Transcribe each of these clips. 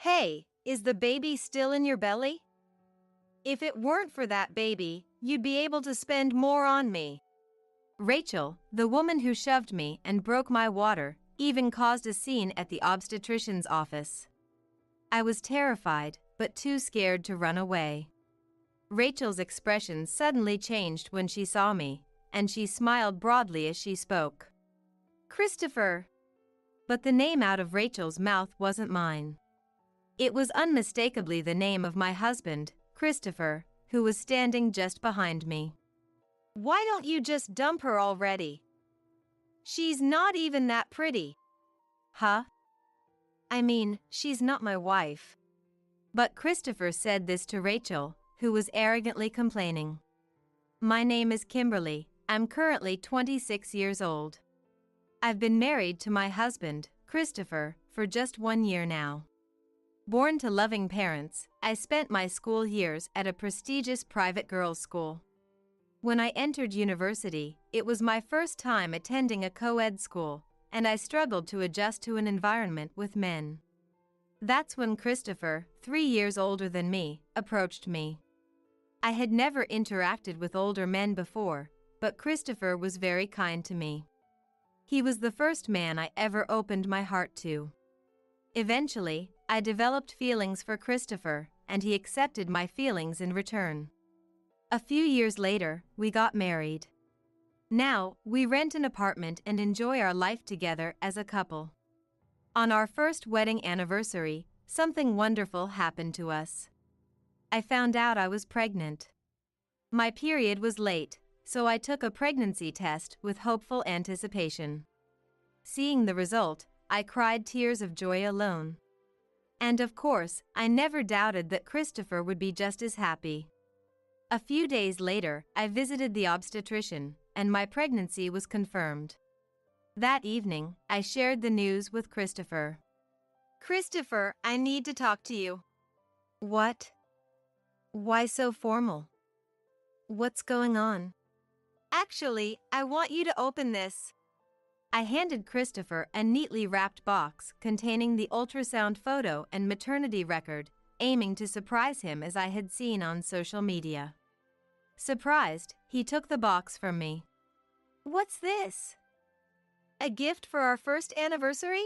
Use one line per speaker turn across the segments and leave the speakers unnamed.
Hey, is the baby still in your belly? If it weren't for that baby, you'd be able to spend more on me. Rachel, the woman who shoved me and broke my water, even caused a scene at the obstetrician's office. I was terrified, but too scared to run away. Rachel's expression suddenly changed when she saw me, and she smiled broadly as she spoke. Christopher! But the name out of Rachel's mouth wasn't mine. It was unmistakably the name of my husband, Christopher, who was standing just behind me. Why don't you just dump her already? She's not even that pretty. Huh? I mean, she's not my wife. But Christopher said this to Rachel, who was arrogantly complaining. My name is Kimberly. I'm currently 26 years old. I've been married to my husband, Christopher, for just 1 year now. Born to loving parents, I spent my school years at a prestigious private girls' school. When I entered university, it was my first time attending a co-ed school, and I struggled to adjust to an environment with men. That's when Christopher, 3 years older than me, approached me. I had never interacted with older men before, but Christopher was very kind to me. He was the first man I ever opened my heart to. Eventually, I developed feelings for Christopher, and he accepted my feelings in return. A few years later, we got married. Now, we rent an apartment and enjoy our life together as a couple. On our first wedding anniversary, something wonderful happened to us. I found out I was pregnant. My period was late, so I took a pregnancy test with hopeful anticipation. Seeing the result, I cried tears of joy alone. And of course, I never doubted that Christopher would be just as happy. A few days later, I visited the obstetrician, and my pregnancy was confirmed. That evening, I shared the news with Christopher. Christopher, I need to talk to you. What? Why so formal? What's going on? Actually, I want you to open this. I handed Christopher a neatly wrapped box containing the ultrasound photo and maternity record, aiming to surprise him as I had seen on social media. Surprised, he took the box from me. What's this? A gift for our first anniversary?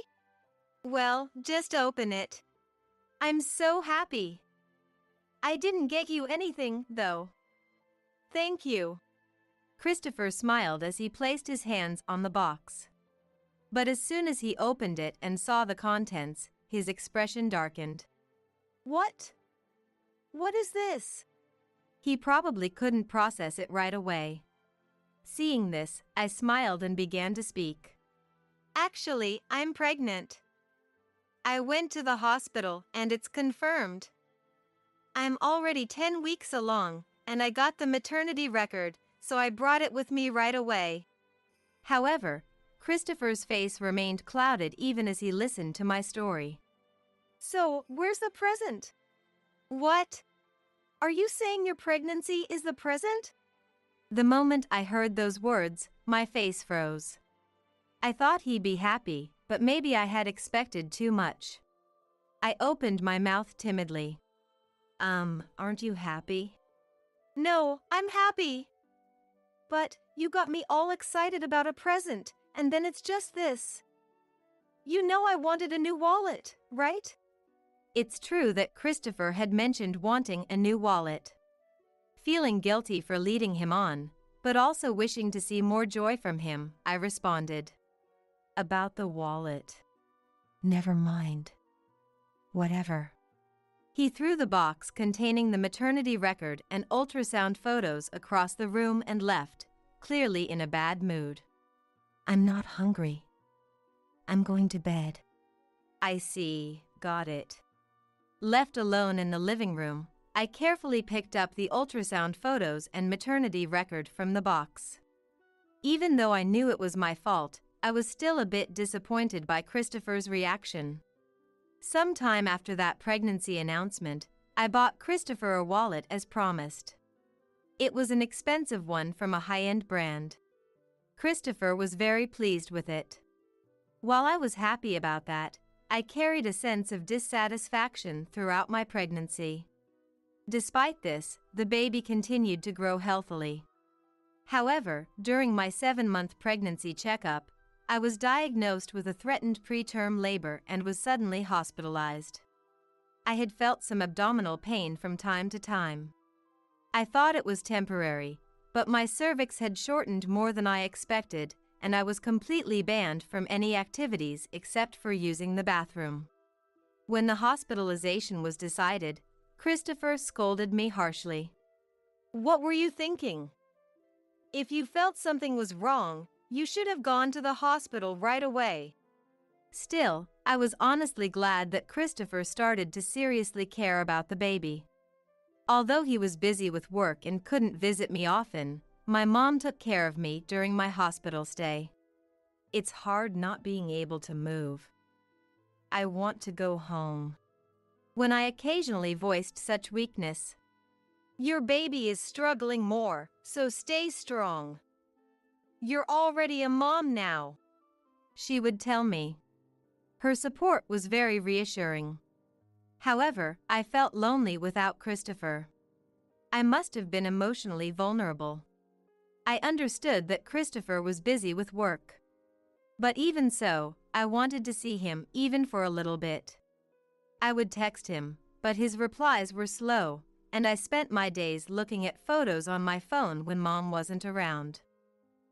Well, just open it. I'm so happy. I didn't get you anything, though. Thank you. Christopher smiled as he placed his hands on the box. But as soon as he opened it and saw the contents, his expression darkened. What? What is this? He probably couldn't process it right away. Seeing this, I smiled and began to speak. Actually, I'm pregnant. I went to the hospital and it's confirmed. I'm already 10 weeks along, and I got the maternity record, so I brought it with me right away. However, Christopher's face remained clouded even as he listened to my story. So, where's the present? What? Are you saying your pregnancy is the present? The moment I heard those words, my face froze. I thought he'd be happy, but maybe I had expected too much. I opened my mouth timidly. Aren't you happy? No, I'm happy. But you got me all excited about a present, and then it's just this. You know I wanted a new wallet, right? It's true that Christopher had mentioned wanting a new wallet. Feeling guilty for leading him on, but also wishing to see more joy from him, I responded. About the wallet. Never mind. Whatever. He threw the box containing the maternity record and ultrasound photos across the room and left, clearly in a bad mood. I'm not hungry. I'm going to bed. I see, got it. Left alone in the living room, I carefully picked up the ultrasound photos and maternity record from the box. Even though I knew it was my fault, I was still a bit disappointed by Christopher's reaction. Sometime after that pregnancy announcement, I bought Christopher a wallet as promised. It was an expensive one from a high-end brand. Christopher was very pleased with it. While I was happy about that, I carried a sense of dissatisfaction throughout my pregnancy. Despite this, the baby continued to grow healthily. However, during my 7-month pregnancy checkup, I was diagnosed with a threatened preterm labor and was suddenly hospitalized. I had felt some abdominal pain from time to time. I thought it was temporary, but my cervix had shortened more than I expected, and I was completely banned from any activities except for using the bathroom. When the hospitalization was decided, Christopher scolded me harshly. "What were you thinking? If you felt something was wrong, you should have gone to the hospital right away." Still, I was honestly glad that Christopher started to seriously care about the baby. Although he was busy with work and couldn't visit me often, my mom took care of me during my hospital stay. It's hard not being able to move. I want to go home. When I occasionally voiced such weakness, "Your baby is struggling more, so stay strong. You're already a mom now," she would tell me. Her support was very reassuring. However, I felt lonely without Christopher. I must have been emotionally vulnerable. I understood that Christopher was busy with work. But even so, I wanted to see him even for a little bit. I would text him, but his replies were slow, and I spent my days looking at photos on my phone when Mom wasn't around.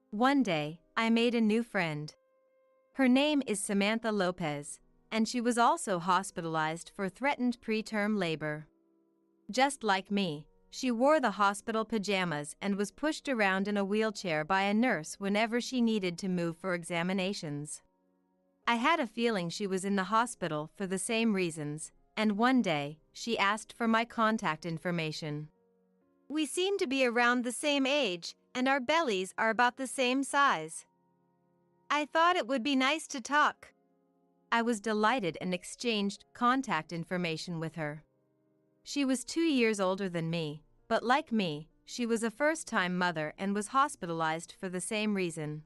One day, I made a new friend. Her name is Samantha Lopez, and she was also hospitalized for threatened preterm labor. Just like me, she wore the hospital pajamas and was pushed around in a wheelchair by a nurse whenever she needed to move for examinations. I had a feeling she was in the hospital for the same reasons, and one day, she asked for my contact information. "We seem to be around the same age, and our bellies are about the same size. I thought it would be nice to talk." I was delighted and exchanged contact information with her. She was 2 years older than me, but like me, she was a first-time mother and was hospitalized for the same reason.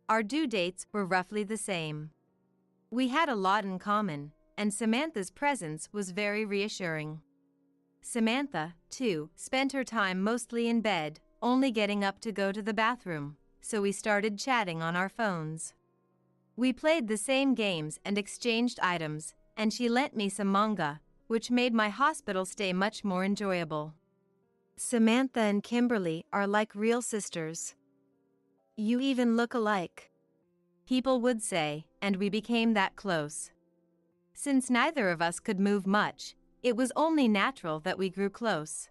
Our due dates were roughly the same. We had a lot in common, and Samantha's presence was very reassuring. Samantha, too, spent her time mostly in bed, only getting up to go to the bathroom, so we started chatting on our phones. We played the same games and exchanged items, and she lent me some manga, which made my hospital stay much more enjoyable. Samantha and Kimberly are like real sisters. "You even look alike," people would say, and we became that close. Since neither of us could move much, it was only natural that we grew close.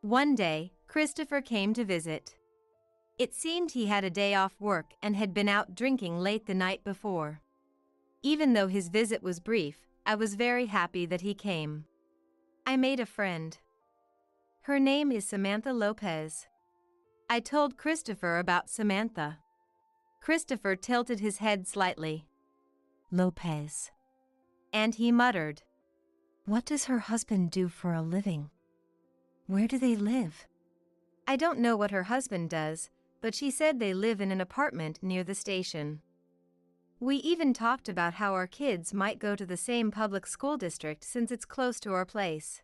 One day, Christopher came to visit. It seemed he had a day off work and had been out drinking late the night before. Even though his visit was brief, I was very happy that he came. I made a friend. Her name is Samantha Lopez. I told Christopher about Samantha. Christopher tilted his head slightly. "Lopez." And he muttered, "What does her husband do for a living? Where do they live?" I don't know what her husband does, but she said they live in an apartment near the station. We even talked about how our kids might go to the same public school district since it's close to our place.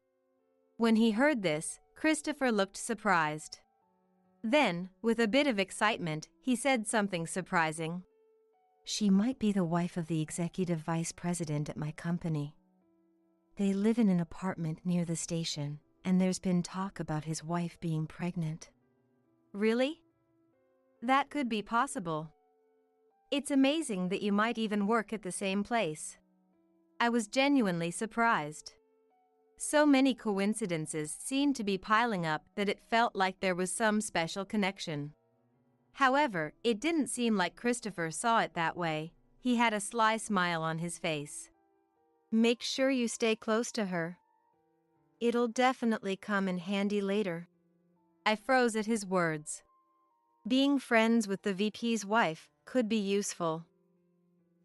When he heard this, Christopher looked surprised. Then, with a bit of excitement, he said something surprising. "She might be the wife of the executive vice president at my company. They live in an apartment near the station, and there's been talk about his wife being pregnant." Really? That could be possible. It's amazing that you might even work at the same place. I was genuinely surprised. So many coincidences seemed to be piling up that it felt like there was some special connection. However, it didn't seem like Christopher saw it that way. He had a sly smile on his face. "Make sure you stay close to her. It'll definitely come in handy later." I froze at his words. Being friends with the VP's wife could be useful.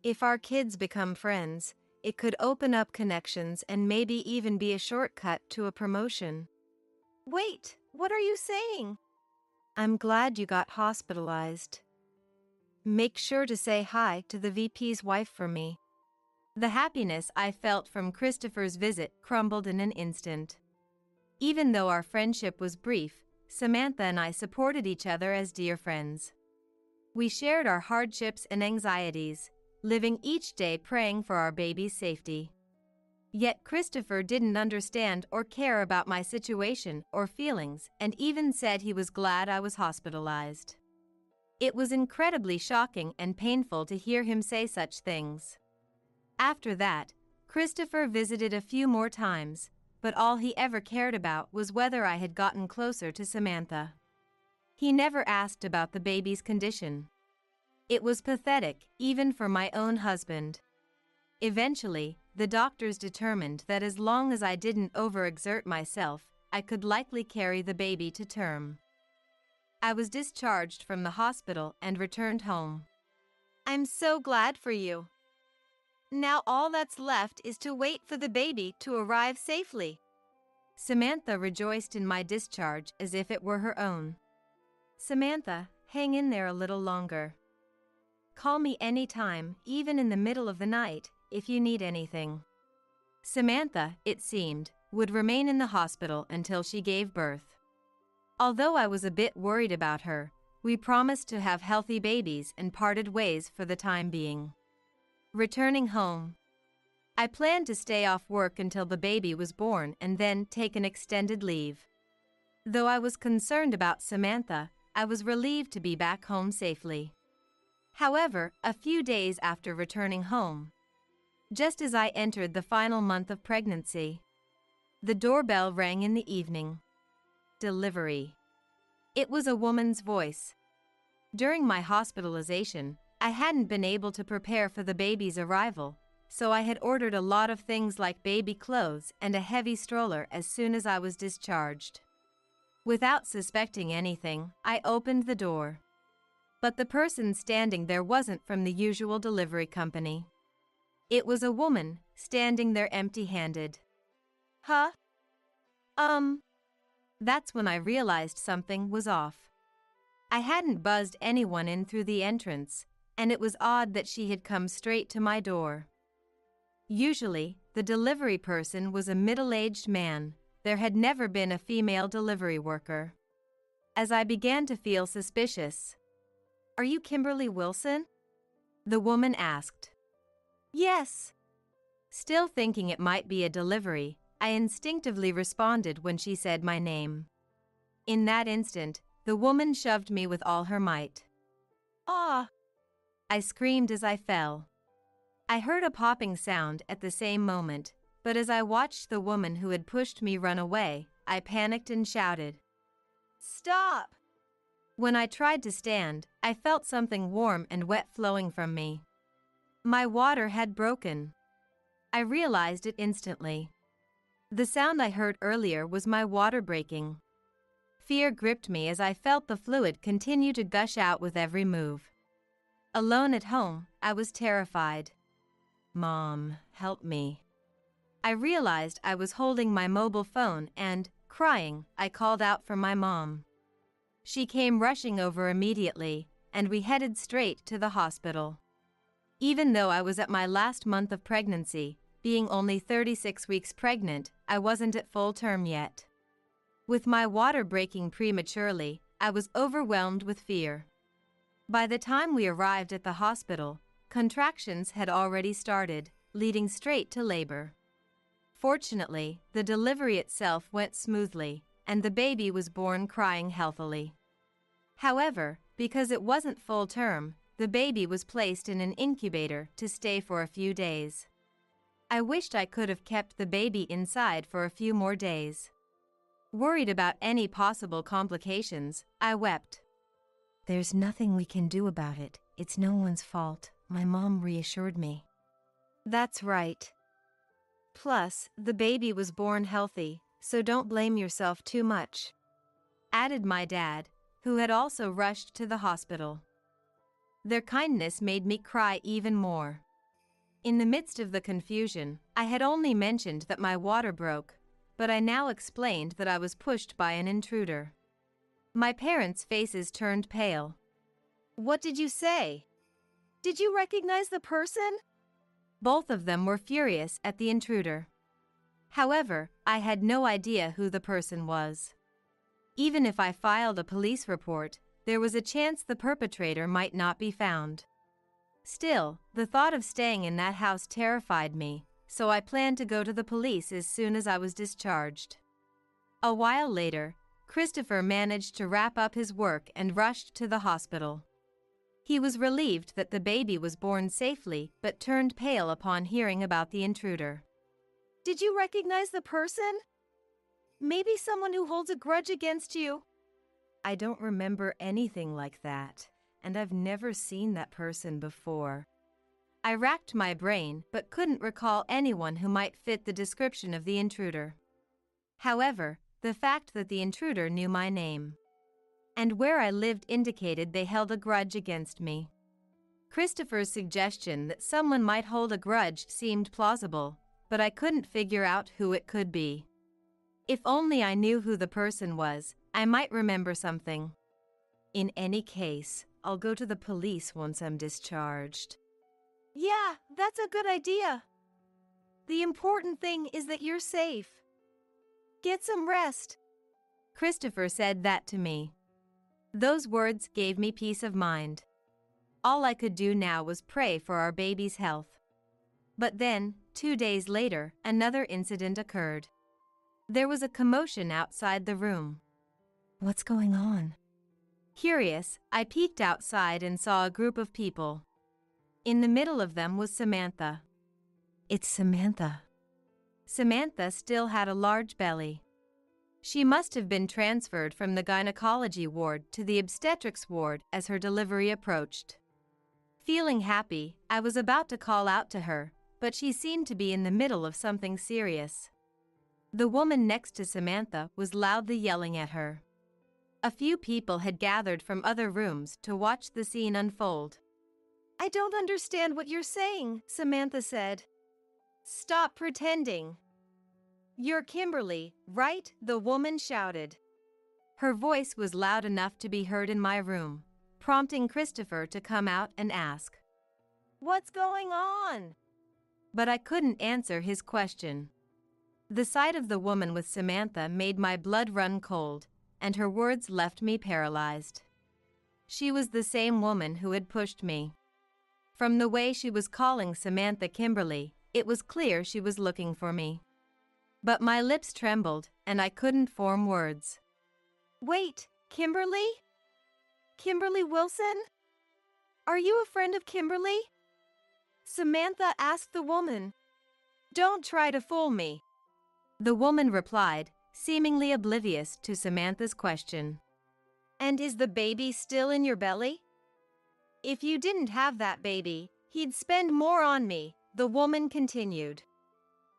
If our kids become friends, it could open up connections and maybe even be a shortcut to a promotion. "Wait, what are you saying?" "I'm glad you got hospitalized. Make sure to say hi to the VP's wife for me." The happiness I felt from Christopher's visit crumbled in an instant. Even though our friendship was brief, Samantha and I supported each other as dear friends. We shared our hardships and anxieties, living each day praying for our baby's safety. Yet Christopher didn't understand or care about my situation or feelings, and even said he was glad I was hospitalized. It was incredibly shocking and painful to hear him say such things. After that, Christopher visited a few more times, but all he ever cared about was whether I had gotten closer to Samantha. He never asked about the baby's condition. It was pathetic, even for my own husband. Eventually, the doctors determined that as long as I didn't overexert myself, I could likely carry the baby to term. I was discharged from the hospital and returned home. I'm so glad for you. Now all that's left is to wait for the baby to arrive safely. Samantha rejoiced in my discharge as if it were her own. Samantha, hang in there a little longer. Call me anytime, even in the middle of the night, if you need anything. Samantha, it seemed, would remain in the hospital until she gave birth. Although I was a bit worried about her, we promised to have healthy babies and parted ways for the time being. Returning home, I planned to stay off work until the baby was born and then take an extended leave. Though I was concerned about Samantha, I was relieved to be back home safely. However, a few days after returning home, just as I entered the final month of pregnancy, the doorbell rang in the evening. Delivery. It was a woman's voice. During my hospitalization, I hadn't been able to prepare for the baby's arrival, so I had ordered a lot of things like baby clothes and a heavy stroller as soon as I was discharged. Without suspecting anything, I opened the door. But the person standing there wasn't from the usual delivery company. It was a woman, standing there empty-handed. Huh? That's when I realized something was off. I hadn't buzzed anyone in through the entrance, and it was odd that she had come straight to my door. Usually, the delivery person was a middle-aged man. There had never been a female delivery worker. As I began to feel suspicious, "Are you Kimberly Wilson?" the woman asked. "Yes." Still thinking it might be a delivery, I instinctively responded when she said my name. In that instant, the woman shoved me with all her might. "Ah!" I screamed as I fell. I heard a popping sound at the same moment, but as I watched the woman who had pushed me run away, I panicked and shouted, "Stop!" When I tried to stand, I felt something warm and wet flowing from me. My water had broken. I realized it instantly. The sound I heard earlier was my water breaking. Fear gripped me as I felt the fluid continue to gush out with every move. Alone at home, I was terrified. "Mom, help me." I realized I was holding my mobile phone and, crying, I called out for my mom. She came rushing over immediately, and we headed straight to the hospital. Even though I was at my last month of pregnancy, being only 36 weeks pregnant, I wasn't at full term yet. With my water breaking prematurely, I was overwhelmed with fear. By the time we arrived at the hospital, contractions had already started, leading straight to labor. Fortunately, the delivery itself went smoothly, and the baby was born crying healthily. However, because it wasn't full term, the baby was placed in an incubator to stay for a few days. I wished I could have kept the baby inside for a few more days. Worried about any possible complications, I wept. "There's nothing we can do about it. It's no one's fault," my mom reassured me. "That's right. Plus, the baby was born healthy, so don't blame yourself too much," added my dad, who had also rushed to the hospital. Their kindness made me cry even more. In the midst of the confusion, I had only mentioned that my water broke, but I now explained that I was pushed by an intruder. My parents' faces turned pale. "What did you say? Did you recognize the person?" Both of them were furious at the intruder. However, I had no idea who the person was. Even if I filed a police report, there was a chance the perpetrator might not be found. Still, the thought of staying in that house terrified me, so I planned to go to the police as soon as I was discharged. A while later, Christopher managed to wrap up his work and rushed to the hospital. He was relieved that the baby was born safely but turned pale upon hearing about the intruder.
Did you recognize the person? Maybe someone who holds a grudge against you?
I don't remember anything like that, and I've never seen that person before. I racked my brain but couldn't recall anyone who might fit the description of the intruder. However, the fact that the intruder knew my name and where I lived indicated they held a grudge against me. Christopher's suggestion that someone might hold a grudge seemed plausible, but I couldn't figure out who it could be. If only I knew who the person was, I might remember something. In any case, I'll go to the police once I'm discharged.
Yeah, that's a good idea. The important thing is that you're safe. Get some rest.
Christopher said that to me. Those words gave me peace of mind. All I could do now was pray for our baby's health. But then, 2 days later, another incident occurred. There was a commotion outside the room. What's going on? Curious, I peeked outside and saw a group of people. In the middle of them was Samantha. It's Samantha. Samantha still had a large belly. She must have been transferred from the gynecology ward to the obstetrics ward as her delivery approached. Feeling happy, I was about to call out to her, but she seemed to be in the middle of something serious. The woman next to Samantha was loudly yelling at her. A few people had gathered from other rooms to watch the scene unfold.
I don't understand what you're saying, Samantha said. Stop pretending. You're Kimberly, right? The woman shouted.
Her voice was loud enough to be heard in my room, prompting Christopher to come out and ask,
"What's going on?"
But I couldn't answer his question. The sight of the woman with Samantha made my blood run cold, and her words left me paralyzed. She was the same woman who had pushed me. From the way she was calling Samantha Kimberly, it was clear she was looking for me. But my lips trembled, and I couldn't form words.
Wait, Kimberly? Kimberly Wilson? Are you a friend of Kimberly? Samantha asked the woman. Don't try to fool me.
The woman replied, seemingly oblivious to Samantha's question.
And is the baby still in your belly? If you didn't have that baby, he'd spend more on me, the woman continued.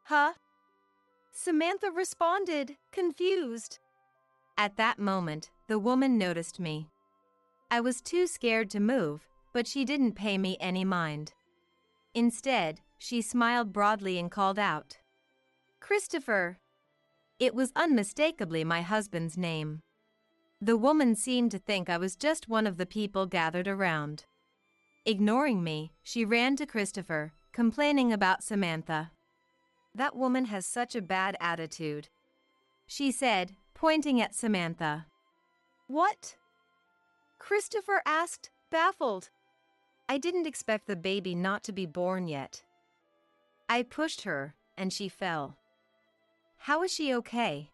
Huh? Samantha responded, confused.
At that moment, the woman noticed me. I was too scared to move, but she didn't pay me any mind. Instead, she smiled broadly and called out, "Christopher." It was unmistakably my husband's name. The woman seemed to think I was just one of the people gathered around. Ignoring me, she ran to Christopher, complaining about Samantha. "That woman has such a bad attitude," she said, pointing at Samantha.
What? Christopher asked, baffled.
I didn't expect the baby not to be born yet. I pushed her, and she fell. How is she okay?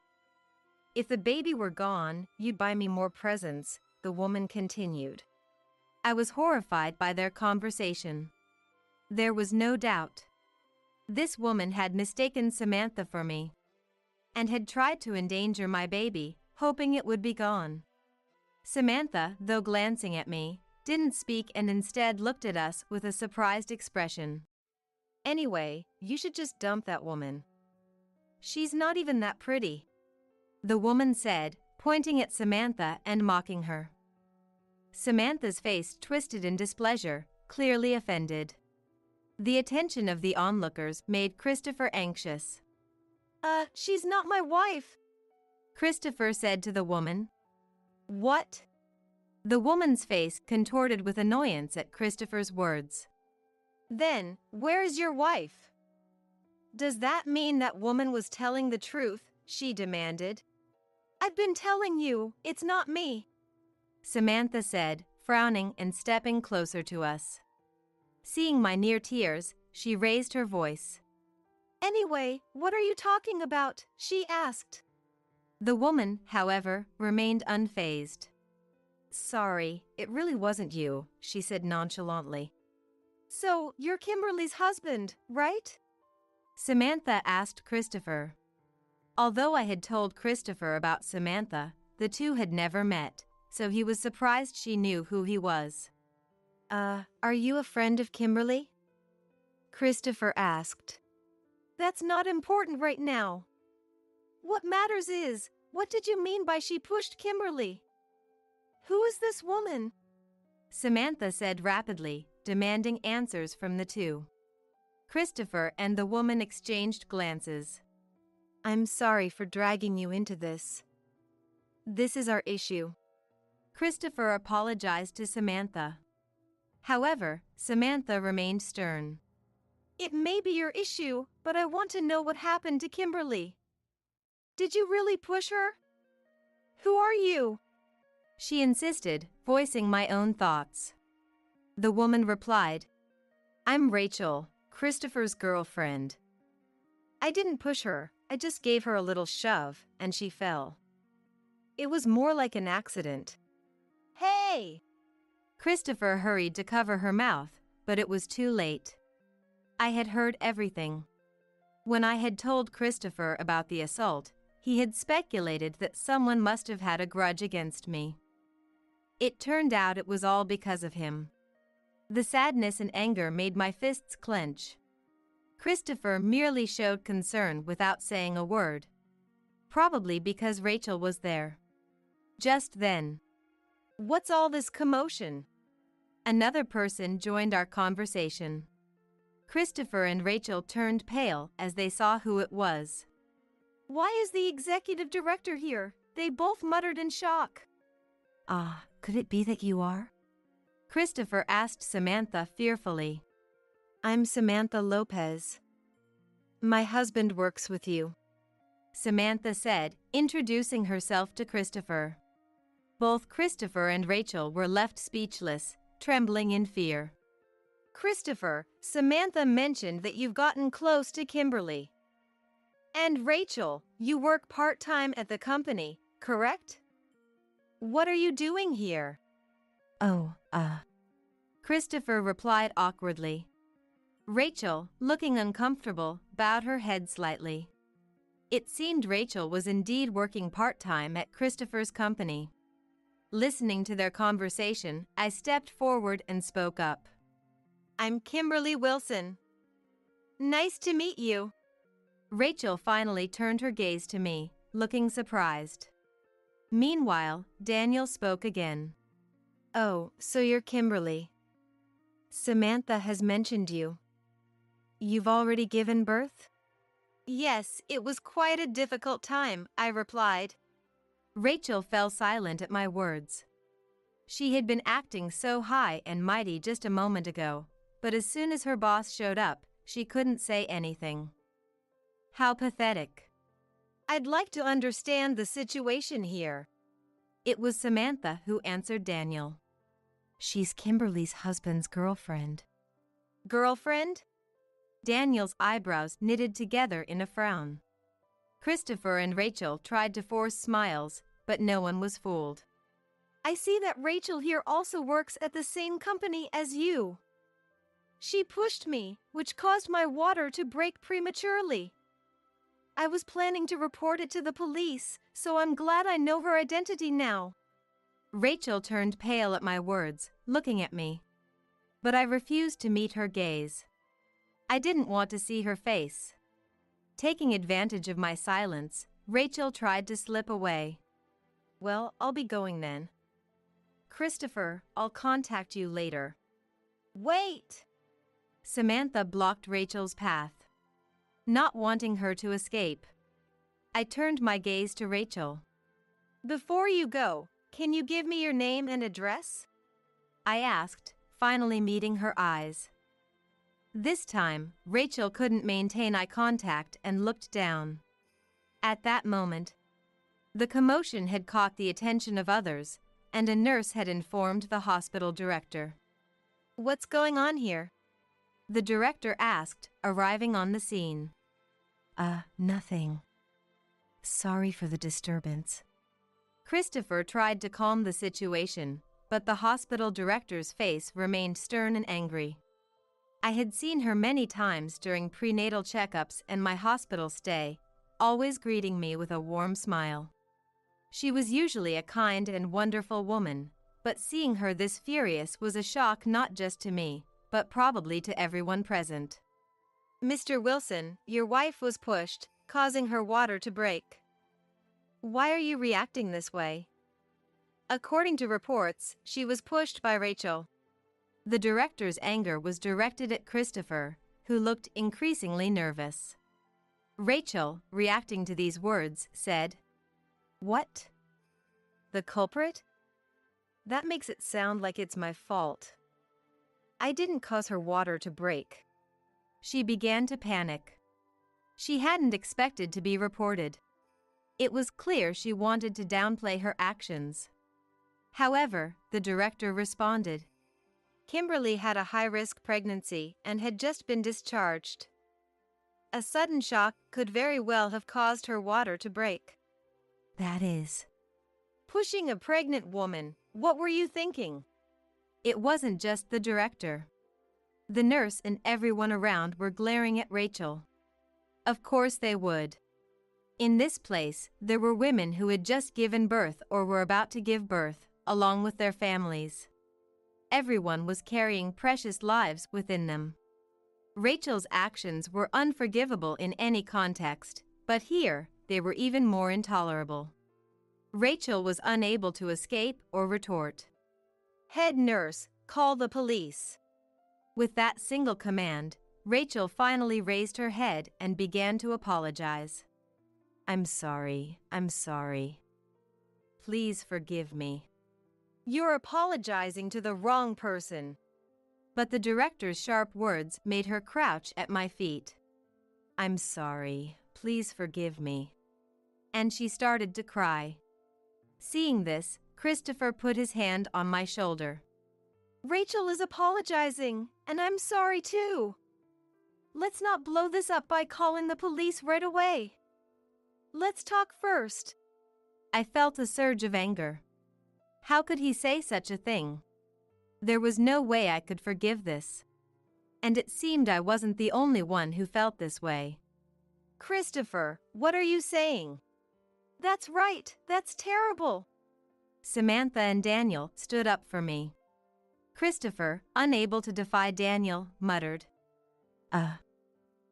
If the baby were gone, you'd buy me more presents, the woman continued. I was horrified by their conversation. There was no doubt. This woman had mistaken Samantha for me and had tried to endanger my baby, hoping it would be gone. Samantha, though glancing at me, didn't speak and instead looked at us with a surprised expression. Anyway, you should just dump that woman. She's not even that pretty, the woman said, pointing at Samantha and mocking her. Samantha's face twisted in displeasure, clearly offended. The attention of the onlookers made Christopher anxious.
She's not my wife,
Christopher said to the woman.
What?
The woman's face contorted with annoyance at Christopher's words.
Then, where's your wife? Does that mean that woman was telling the truth? She demanded. I've been telling you, it's not me,
Samantha said, frowning and stepping closer to us. Seeing my near tears, she raised her voice.
Anyway, what are you talking about? She asked.
The woman, however, remained unfazed. Sorry, it really wasn't you, she said nonchalantly.
So, you're Kimberly's husband, right?
Samantha asked Christopher. Although I had told Christopher about Samantha, the two had never met, so he was surprised she knew who he was.
Are you a friend of Kimberly? Christopher asked. That's not important right now. What matters is, what did you mean by she pushed Kimberly? Who is this woman?
Samantha said rapidly, demanding answers from the two. Christopher and the woman exchanged glances.
I'm sorry for dragging you into this. This is our issue.
Christopher apologized to Samantha. However, Samantha remained stern.
It may be your issue, but I want to know what happened to Kimberly. Did you really push her? Who are you?
She insisted, voicing my own thoughts. The woman replied, I'm Rachel, Christopher's girlfriend.
I didn't push her, I just gave her a little shove, and she fell. It was more like an accident. Hey!
Christopher hurried to cover her mouth, but it was too late. I had heard everything. When I had told Christopher about the assault, he had speculated that someone must have had a grudge against me. It turned out it was all because of him. The sadness and anger made my fists clench. Christopher merely showed concern without saying a word. Probably because Rachel was there. Just then,
what's all this commotion?
Another person joined our conversation. Christopher and Rachel turned pale as they saw who it was.
Why is the executive director here? They both muttered in shock.
Could it be that you are? Christopher asked Samantha fearfully.
I'm Samantha Lopez. My husband works with you,
Samantha said, introducing herself to Christopher. Both Christopher and Rachel were left speechless, trembling in fear.
Christopher, Samantha mentioned that you've gotten close to Kimberly. And Rachel, you work part-time at the company, correct? What are you doing here?
Christopher replied awkwardly. Rachel, looking uncomfortable, bowed her head slightly. It seemed Rachel was indeed working part-time at Christopher's company. Listening to their conversation, I stepped forward and spoke up.
I'm Kimberly Wilson. Nice to meet you.
Rachel finally turned her gaze to me, looking surprised. Meanwhile, Daniel spoke again.
Oh, so you're Kimberly. Samantha has mentioned you. You've already given birth? Yes, it was quite a difficult time, I replied.
Rachel fell silent at my words. She had been acting so high and mighty just a moment ago, but as soon as her boss showed up, she couldn't say anything. How pathetic.
I'd like to understand the situation here.
It was Samantha who answered Daniel. She's Kimberly's husband's girlfriend.
Girlfriend?
Daniel's eyebrows knitted together in a frown. Christopher and Rachel tried to force smiles, but no one was fooled.
I see that Rachel here also works at the same company as you. She pushed me, which caused my water to break prematurely. I was planning to report it to the police, so I'm glad I know her identity now.
Rachel turned pale at my words, looking at me. But I refused to meet her gaze. I didn't want to see her face. Taking advantage of my silence, Rachel tried to slip away.
Well, I'll be going then.
Christopher, I'll contact you later.
Wait!
Samantha blocked Rachel's path, not wanting her to escape. I turned my gaze to Rachel.
Before you go, can you give me your name and address?
I asked, finally meeting her eyes. This time, Rachel couldn't maintain eye contact and looked down. At that moment, the commotion had caught the attention of others, and a nurse had informed the hospital director.
What's going on here?
The director asked, arriving on the scene.
Nothing. Sorry for the disturbance.
Christopher tried to calm the situation, but the hospital director's face remained stern and angry. I had seen her many times during prenatal checkups and my hospital stay, always greeting me with a warm smile. She was usually a kind and wonderful woman, but seeing her this furious was a shock not just to me, but probably to everyone present.
Mr. Wilson, your wife was pushed, causing her water to break. Why are you reacting this way? According to reports, she was pushed by Rachel.
The director's anger was directed at Christopher, who looked increasingly nervous. Rachel, reacting to these words, said,
What? The culprit? That makes it sound like it's my fault. I didn't cause her water to break.
She began to panic. She hadn't expected to be reported. It was clear she wanted to downplay her actions. However, the director responded.
Kimberly had a high-risk pregnancy and had just been discharged. A sudden shock could very well have caused her water to break.
That is.
Pushing a pregnant woman, what were you thinking?
It wasn't just the director. The nurse and everyone around were glaring at Rachel. Of course they would. In this place, there were women who had just given birth or were about to give birth, along with their families. Everyone was carrying precious lives within them. Rachel's actions were unforgivable in any context, but here, they were even more intolerable. Rachel was unable to escape or retort.
Head nurse, call the police.
With that single command, Rachel finally raised her head and began to apologize. I'm sorry. Please forgive me.
You're apologizing to the wrong person.
But the director's sharp words made her crouch at my feet. I'm sorry. Please forgive me. And she started to cry. Seeing this, Christopher put his hand on my shoulder.
Rachel is apologizing, and I'm sorry too. Let's not blow this up by calling the police right away. Let's talk first.
I felt a surge of anger. How could he say such a thing? There was no way I could forgive this. And it seemed I wasn't the only one who felt this way.
Christopher, what are you saying? That's right, that's terrible.
Samantha and Daniel stood up for me. Christopher, unable to defy Daniel, muttered,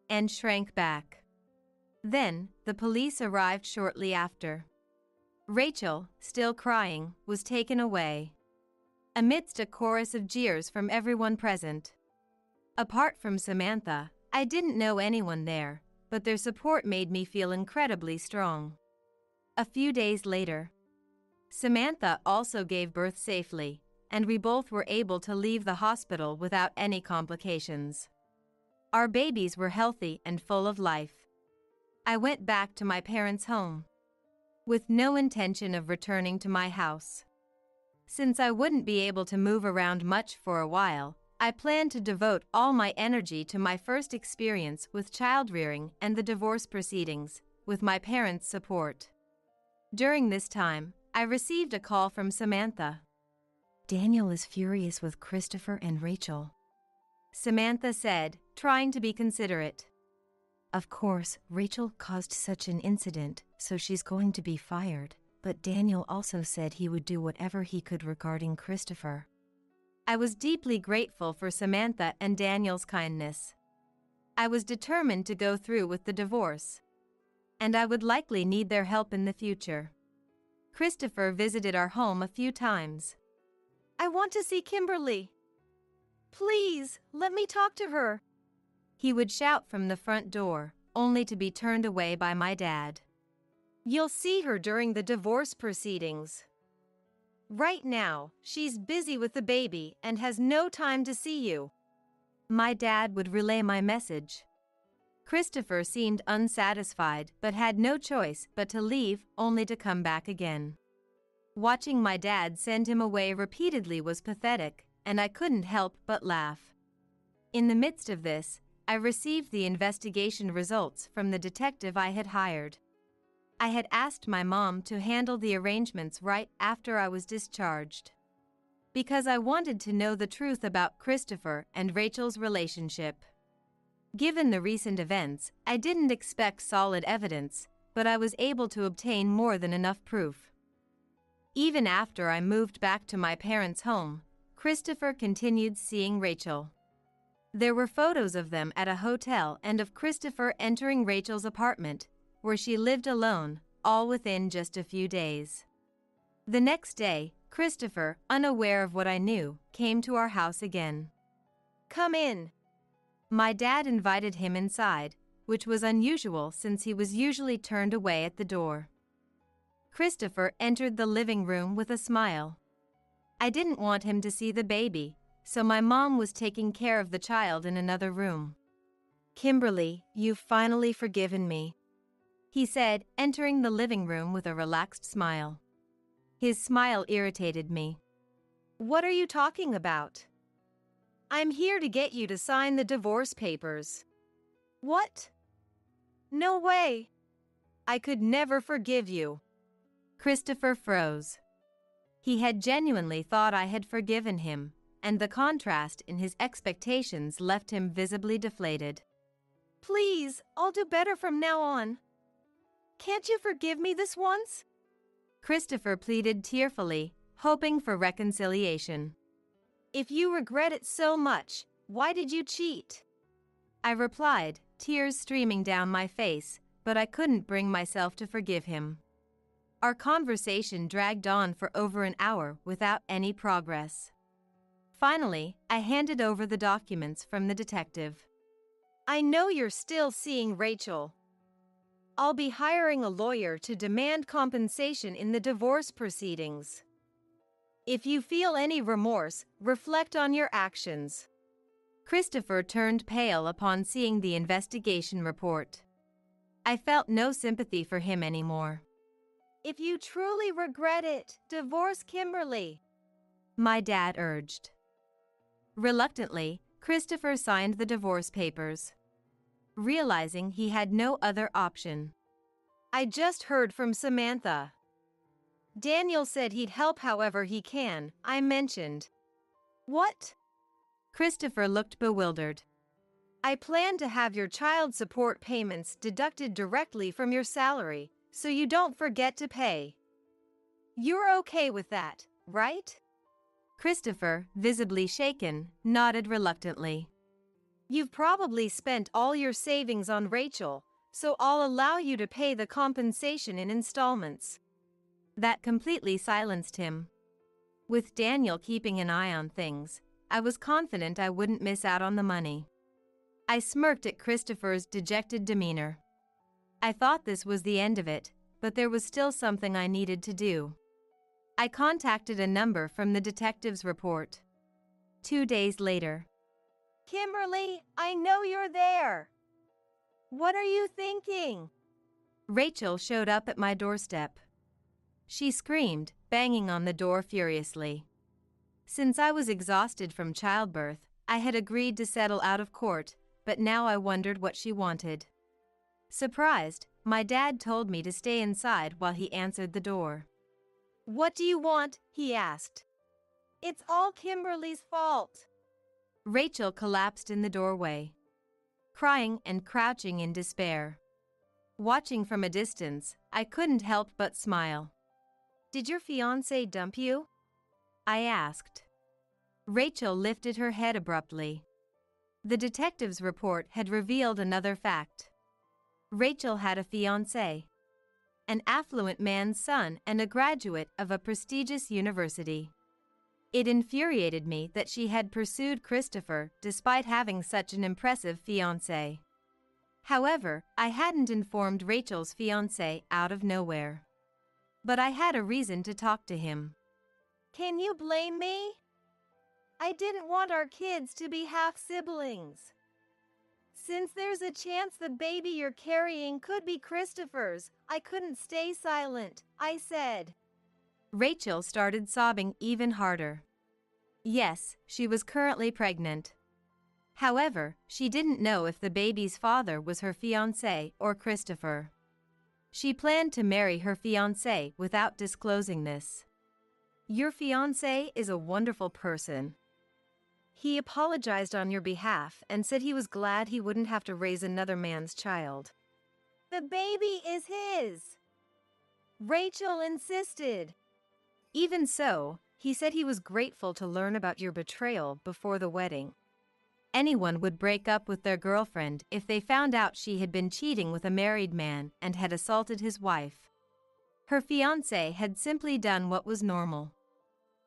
and shrank back. Then, the police arrived shortly after. Rachel, still crying, was taken away. Amidst a chorus of jeers from everyone present. Apart from Samantha, I didn't know anyone there, but their support made me feel incredibly strong. A few days later, Samantha also gave birth safely, and we both were able to leave the hospital without any complications. Our babies were healthy and full of life. I went back to my parents' home, with no intention of returning to my house. Since I wouldn't be able to move around much for a while, I planned to devote all my energy to my first experience with child-rearing and the divorce proceedings, with my parents' support. During this time, I received a call from Samantha.
Daniel is furious with Christopher and Rachel,
Samantha said, trying to be considerate.
Of course, Rachel caused such an incident, so she's going to be fired, but Daniel also said he would do whatever he could regarding Christopher.
I was deeply grateful for Samantha and Daniel's kindness. I was determined to go through with the divorce, and I would likely need their help in the future. Christopher visited our home a few times.
I want to see Kimberly. Please, let me talk to her.
He would shout from the front door, only to be turned away by my dad.
You'll see her during the divorce proceedings. Right now, she's busy with the baby and has no time to see you.
My dad would relay my message. Christopher seemed unsatisfied but had no choice but to leave, only to come back again. Watching my dad send him away repeatedly was pathetic, and I couldn't help but laugh. In the midst of this, I received the investigation results from the detective I had hired. I had asked my mom to handle the arrangements right after I was discharged, because I wanted to know the truth about Christopher and Rachel's relationship. Given the recent events, I didn't expect solid evidence, but I was able to obtain more than enough proof. Even after I moved back to my parents' home, Christopher continued seeing Rachel. There were photos of them at a hotel and of Christopher entering Rachel's apartment, where she lived alone, all within just a few days. The next day, Christopher, unaware of what I knew, came to our house again.
"Come in."
My dad invited him inside, which was unusual since he was usually turned away at the door. Christopher entered the living room with a smile. I didn't want him to see the baby, so my mom was taking care of the child in another room. "Kimberly, you've finally forgiven me," he said, entering the living room with a relaxed smile. His smile irritated me.
"What are you talking about? I'm here to get you to sign the divorce papers." "What? No way. I could never forgive you."
Christopher froze. He had genuinely thought I had forgiven him, and the contrast in his expectations left him visibly deflated.
"Please, I'll do better from now on. Can't you forgive me this once?"
Christopher pleaded tearfully, hoping for reconciliation.
"If you regret it so much, why did you cheat?"
I replied, tears streaming down my face, but I couldn't bring myself to forgive him. Our conversation dragged on for over an hour without any progress. Finally, I handed over the documents from the detective.
"I know you're still seeing Rachel. I'll be hiring a lawyer to demand compensation in the divorce proceedings. If you feel any remorse, reflect on your actions."
Christopher turned pale upon seeing the investigation report. I felt no sympathy for him anymore.
"If you truly regret it, divorce Kimberly,"
my dad urged. Reluctantly, Christopher signed the divorce papers, realizing he had no other option.
"I just heard from Samantha. Daniel said he'd help however he can," I mentioned. "What?"
Christopher looked bewildered.
"I plan to have your child support payments deducted directly from your salary, so you don't forget to pay. You're okay with that, right?"
Christopher, visibly shaken, nodded reluctantly.
"You've probably spent all your savings on Rachel, so I'll allow you to pay the compensation in installments."
That completely silenced him. With Daniel keeping an eye on things, I was confident I wouldn't miss out on the money. I smirked at Christopher's dejected demeanor. I thought this was the end of it, but there was still something I needed to do. I contacted a number from the detective's report. 2 days later.
"Kimberly, I know you're there. What are you thinking?"
Rachel showed up at my doorstep. She screamed, banging on the door furiously. Since I was exhausted from childbirth, I had agreed to settle out of court, but now I wondered what she wanted. Surprised, my dad told me to stay inside while he answered the door.
"What do you want?" he asked. "It's all Kimberly's fault."
Rachel collapsed in the doorway, crying and crouching in despair. Watching from a distance, I couldn't help but smile.
"Did your fiancé dump you?"
I asked. Rachel lifted her head abruptly. The detective's report had revealed another fact. Rachel had a fiancé, an affluent man's son and a graduate of a prestigious university. It infuriated me that she had pursued Christopher despite having such an impressive fiancé. However, I hadn't informed Rachel's fiancé out of nowhere. But I had a reason to talk to him.
"Can you blame me?" I didn't want our kids to be half-siblings. Since there's a chance the baby you're carrying could be Christopher's, I couldn't stay silent, I said.
Rachel started sobbing even harder. Yes, she was currently pregnant. However, she didn't know if the baby's father was her fiancé or Christopher. She planned to marry her fiancé without disclosing this. Your fiancé is a wonderful person. He apologized on your behalf and said he was glad he wouldn't have to raise another man's child.
The baby is his, Rachel insisted.
Even so, he said he was grateful to learn about your betrayal before the wedding. Anyone would break up with their girlfriend if they found out she had been cheating with a married man and had assaulted his wife. Her fiancé had simply done what was normal.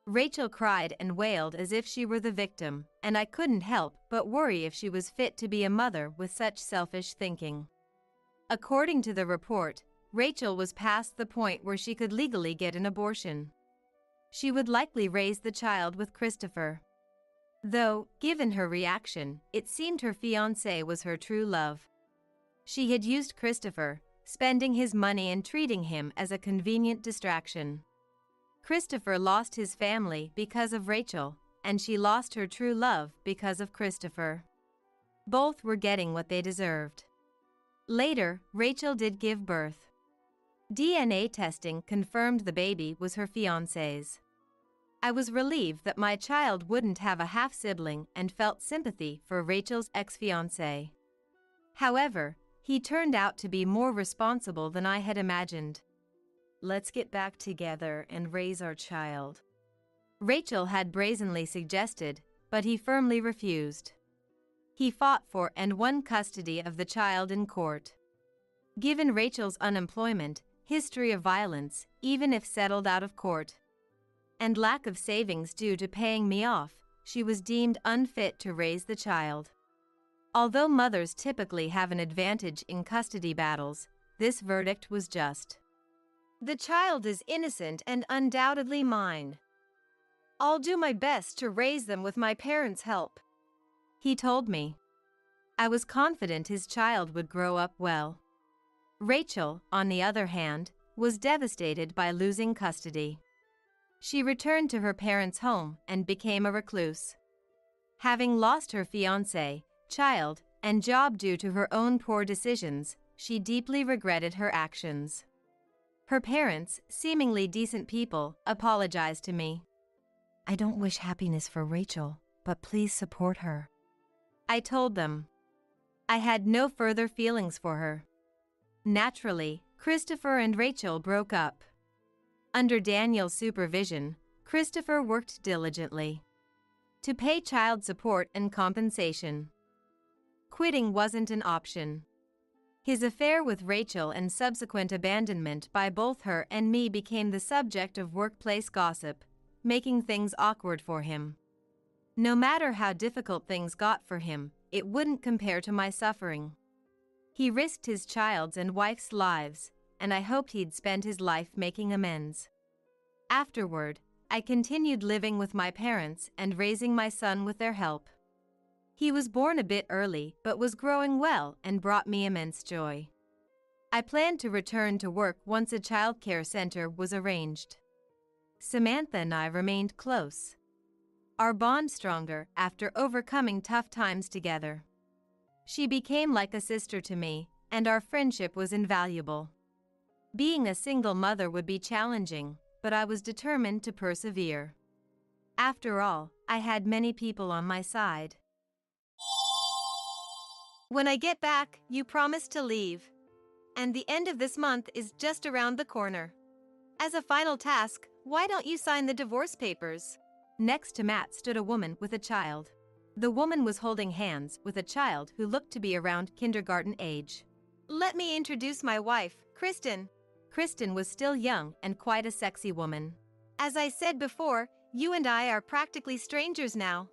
Rachel cried and wailed as if she were the victim, and I couldn't help but worry if she was fit to be a mother with such selfish thinking. According to the report, Rachel was past the point where she could legally get an abortion. She would likely raise the child with Christopher. Though, given her reaction, it seemed her fiancé was her true love. She had used Christopher, spending his money and treating him as a convenient distraction. Christopher lost his family because of Rachel, and she lost her true love because of Christopher. Both were getting what they deserved. Later, Rachel did give birth. DNA testing confirmed the baby was her fiancé's. I was relieved that my child wouldn't have a half-sibling and felt sympathy for Rachel's ex-fiancé. However, he turned out to be more responsible than I had imagined. Let's get back together and raise our child, Rachel had brazenly suggested, but he firmly refused. He fought for and won custody of the child in court. Given Rachel's unemployment, history of violence, even if settled out of court, and lack of savings due to paying me off, she was deemed unfit to raise the child. Although mothers typically have an advantage in custody battles, this verdict was just.
The child is innocent and undoubtedly mine. I'll do my best to raise them with my parents' help,
he told me. I was confident his child would grow up well. Rachel, on the other hand, was devastated by losing custody. She returned to her parents' home and became a recluse. Having lost her fiancé, child, and job due to her own poor decisions, she deeply regretted her actions. Her parents, seemingly decent people, apologized to me. I don't wish happiness for Rachel, but please support her, I told them. I had no further feelings for her. Naturally, Christopher and Rachel broke up. Under Daniel's supervision, Christopher worked diligently to pay child support and compensation. Quitting wasn't an option. His affair with Rachel and subsequent abandonment by both her and me became the subject of workplace gossip, making things awkward for him. No matter how difficult things got for him, it wouldn't compare to my suffering. He risked his child's and wife's lives, and I hoped he'd spend his life making amends. Afterward, I continued living with my parents and raising my son with their help. He was born a bit early but was growing well and brought me immense joy. I planned to return to work once a child care center was arranged. Samantha and I remained close. Our bond stronger after overcoming tough times together. She became like a sister to me, and our friendship was invaluable. Being a single mother would be challenging, but I was determined to persevere. After all, I had many people on my side.
When I get back, you promise to leave. And the end of this month is just around the corner. As a final task, why don't you sign the divorce papers?
Next to Matt stood a woman with a child. The woman was holding hands with a child who looked to be around kindergarten age.
Let me introduce my wife, Kristen.
Kristen was still young and quite a sexy woman.
As I said before, you and I are practically strangers now.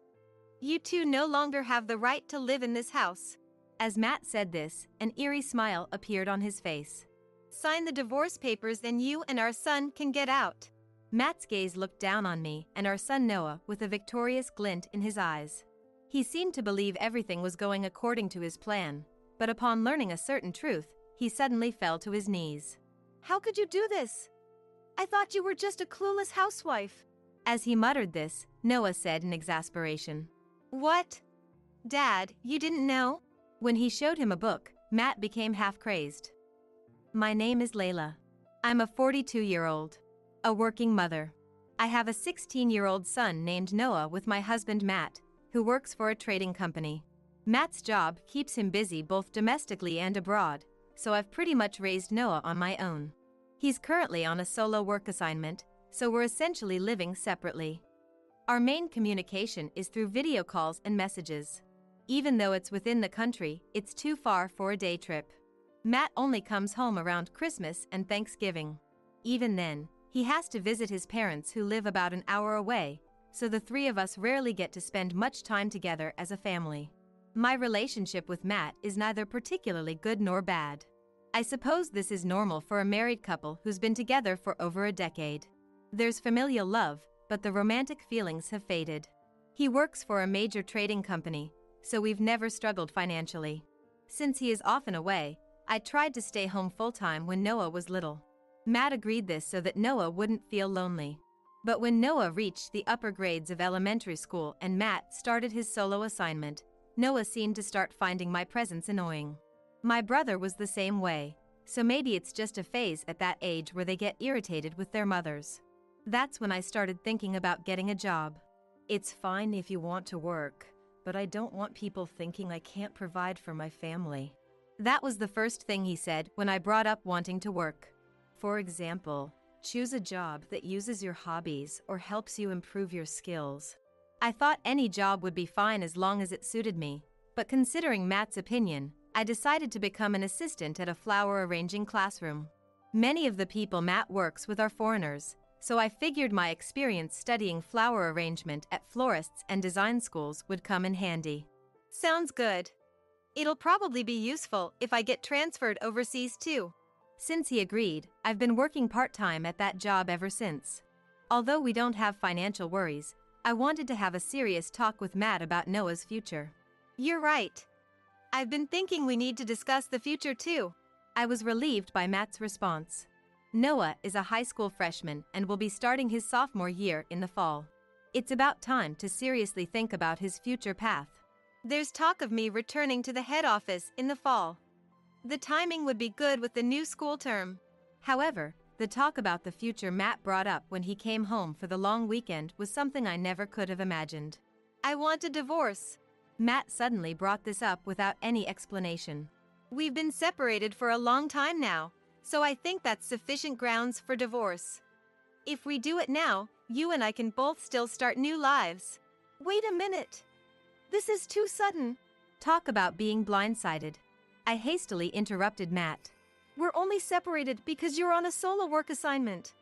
You two no longer have the right to live in this house.
As Matt said this, an eerie smile appeared on his face.
Sign the divorce papers and you and our son can get out.
Matt's gaze looked down on me and our son Noah with a victorious glint in his eyes. He seemed to believe everything was going according to his plan, but upon learning a certain truth, he suddenly fell to his knees.
How could you do this? I thought you were just a clueless housewife.
As he muttered this, Noah said in exasperation.
What? Dad, you didn't know?
When he showed him a book, Matt became half-crazed. My name is Layla. I'm a 42-year-old. A working mother. I have a 16-year-old son named Noah with my husband Matt, who works for a trading company. Matt's job keeps him busy both domestically and abroad, so I've pretty much raised Noah on my own. He's currently on a solo work assignment, so we're essentially living separately. Our main communication is through video calls and messages. Even though it's within the country, it's too far for a day trip. Matt only comes home around Christmas and Thanksgiving. Even then, he has to visit his parents who live about an hour away, so the three of us rarely get to spend much time together as a family. My relationship with Matt is neither particularly good nor bad. I suppose this is normal for a married couple who's been together for over a decade. There's familial love, but the romantic feelings have faded. He works for a major trading company, so we've never struggled financially. Since he is often away, I tried to stay home full-time when Noah was little. Matt agreed this so that Noah wouldn't feel lonely. But when Noah reached the upper grades of elementary school and Matt started his solo assignment, Noah seemed to start finding my presence annoying. My brother was the same way, so maybe it's just a phase at that age where they get irritated with their mothers. That's when I started thinking about getting a job. It's fine if you want to work, but I don't want people thinking I can't provide for my family. That was the first thing he said when I brought up wanting to work. For example, choose a job that uses your hobbies or helps you improve your skills. I thought any job would be fine as long as it suited me, but considering Matt's opinion, I decided to become an assistant at a flower arranging classroom. Many of the people Matt works with are foreigners, so I figured my experience studying flower arrangement at florists and design schools would come in handy.
Sounds good. It'll probably be useful if I get transferred overseas too.
Since he agreed, I've been working part-time at that job ever since. Although we don't have financial worries, I wanted to have a serious talk with Matt about Noah's future.
You're right. I've been thinking we need to discuss the future too.
I was relieved by Matt's response. Noah is a high school freshman and will be starting his sophomore year in the fall. It's about time to seriously think about his future path.
There's talk of me returning to the head office in the fall. The timing would be good with the new school term.
However, the talk about the future Matt brought up when he came home for the long weekend was something I never could have imagined.
I want a divorce.
Matt suddenly brought this up without any explanation.
We've been separated for a long time now, so I think that's sufficient grounds for divorce. If we do it now, you and I can both still start new lives. Wait a minute. This is too sudden.
Talk about being blindsided. I hastily interrupted Matt.
We're only separated because you're on a solo work assignment.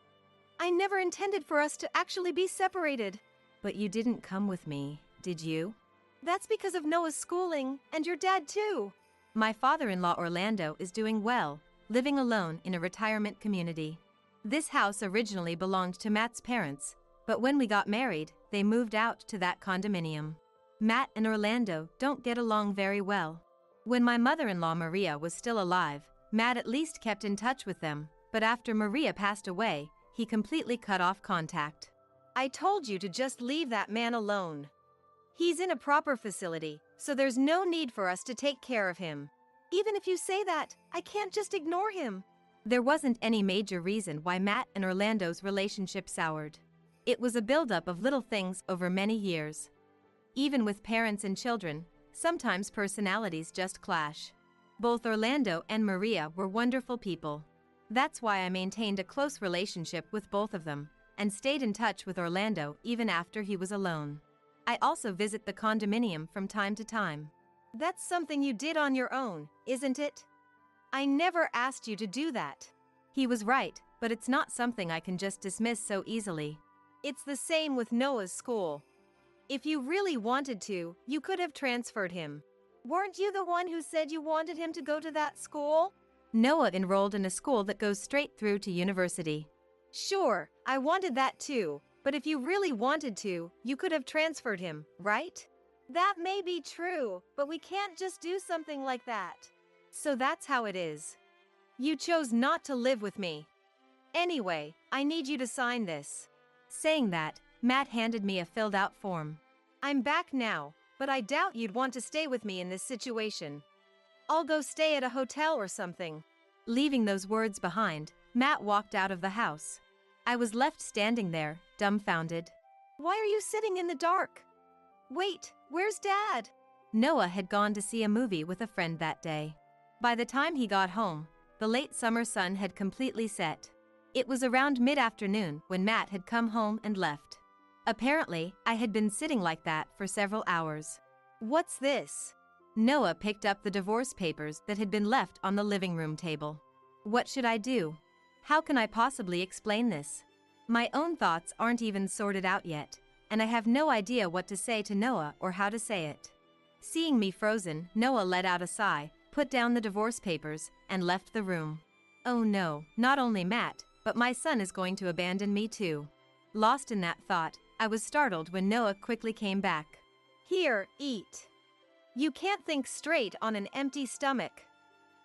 I never intended for us to actually be separated.
But you didn't come with me, did you?
That's because of Noah's schooling, and your dad too.
My father-in-law Orlando is doing well, living alone in a retirement community. This house originally belonged to Matt's parents, but when we got married, they moved out to that condominium. Matt and Orlando don't get along very well. When my mother-in-law Maria was still alive, Matt at least kept in touch with them, but after Maria passed away, he completely cut off contact.
I told you to just leave that man alone. He's in a proper facility, so there's no need for us to take care of him. Even if you say that, I can't just ignore him.
There wasn't any major reason why Matt and Orlando's relationship soured. It was a buildup of little things over many years. Even with parents and children, sometimes personalities just clash. Both Orlando and Maria were wonderful people. That's why I maintained a close relationship with both of them, and stayed in touch with Orlando even after he was alone. I also visit the condominium from time to time.
That's something you did on your own, isn't it? I never asked you to do that.
He was right, but it's not something I can just dismiss so easily.
It's the same with Noah's school. If you really wanted to, you could have transferred him. Weren't you the one who said you wanted him to go to that school?
Noah enrolled in a school that goes straight through to university.
Sure, I wanted that too, but if you really wanted to, you could have transferred him, right? That may be true, but we can't just do something like that. So that's how it is. You chose not to live with me. Anyway, I need you to sign this.
Saying that, Matt handed me a filled-out form.
I'm back now, but I doubt you'd want to stay with me in this situation. I'll go stay at a hotel or something.
Leaving those words behind, Matt walked out of the house. I was left standing there, dumbfounded.
Why are you sitting in the dark? Wait, where's Dad?
Noah had gone to see a movie with a friend that day. By the time he got home, the late summer sun had completely set. It was around mid-afternoon when Matt had come home and left. Apparently, I had been sitting like that for several hours.
What's this?
Noah picked up the divorce papers that had been left on the living room table. What should I do? How can I possibly explain this? My own thoughts aren't even sorted out yet, and I have no idea what to say to Noah or how to say it. Seeing me frozen, Noah let out a sigh, put down the divorce papers, and left the room. Oh no, not only Matt, but my son is going to abandon me too. Lost in that thought, I was startled when Noah quickly came back.
Here, eat. You can't think straight on an empty stomach.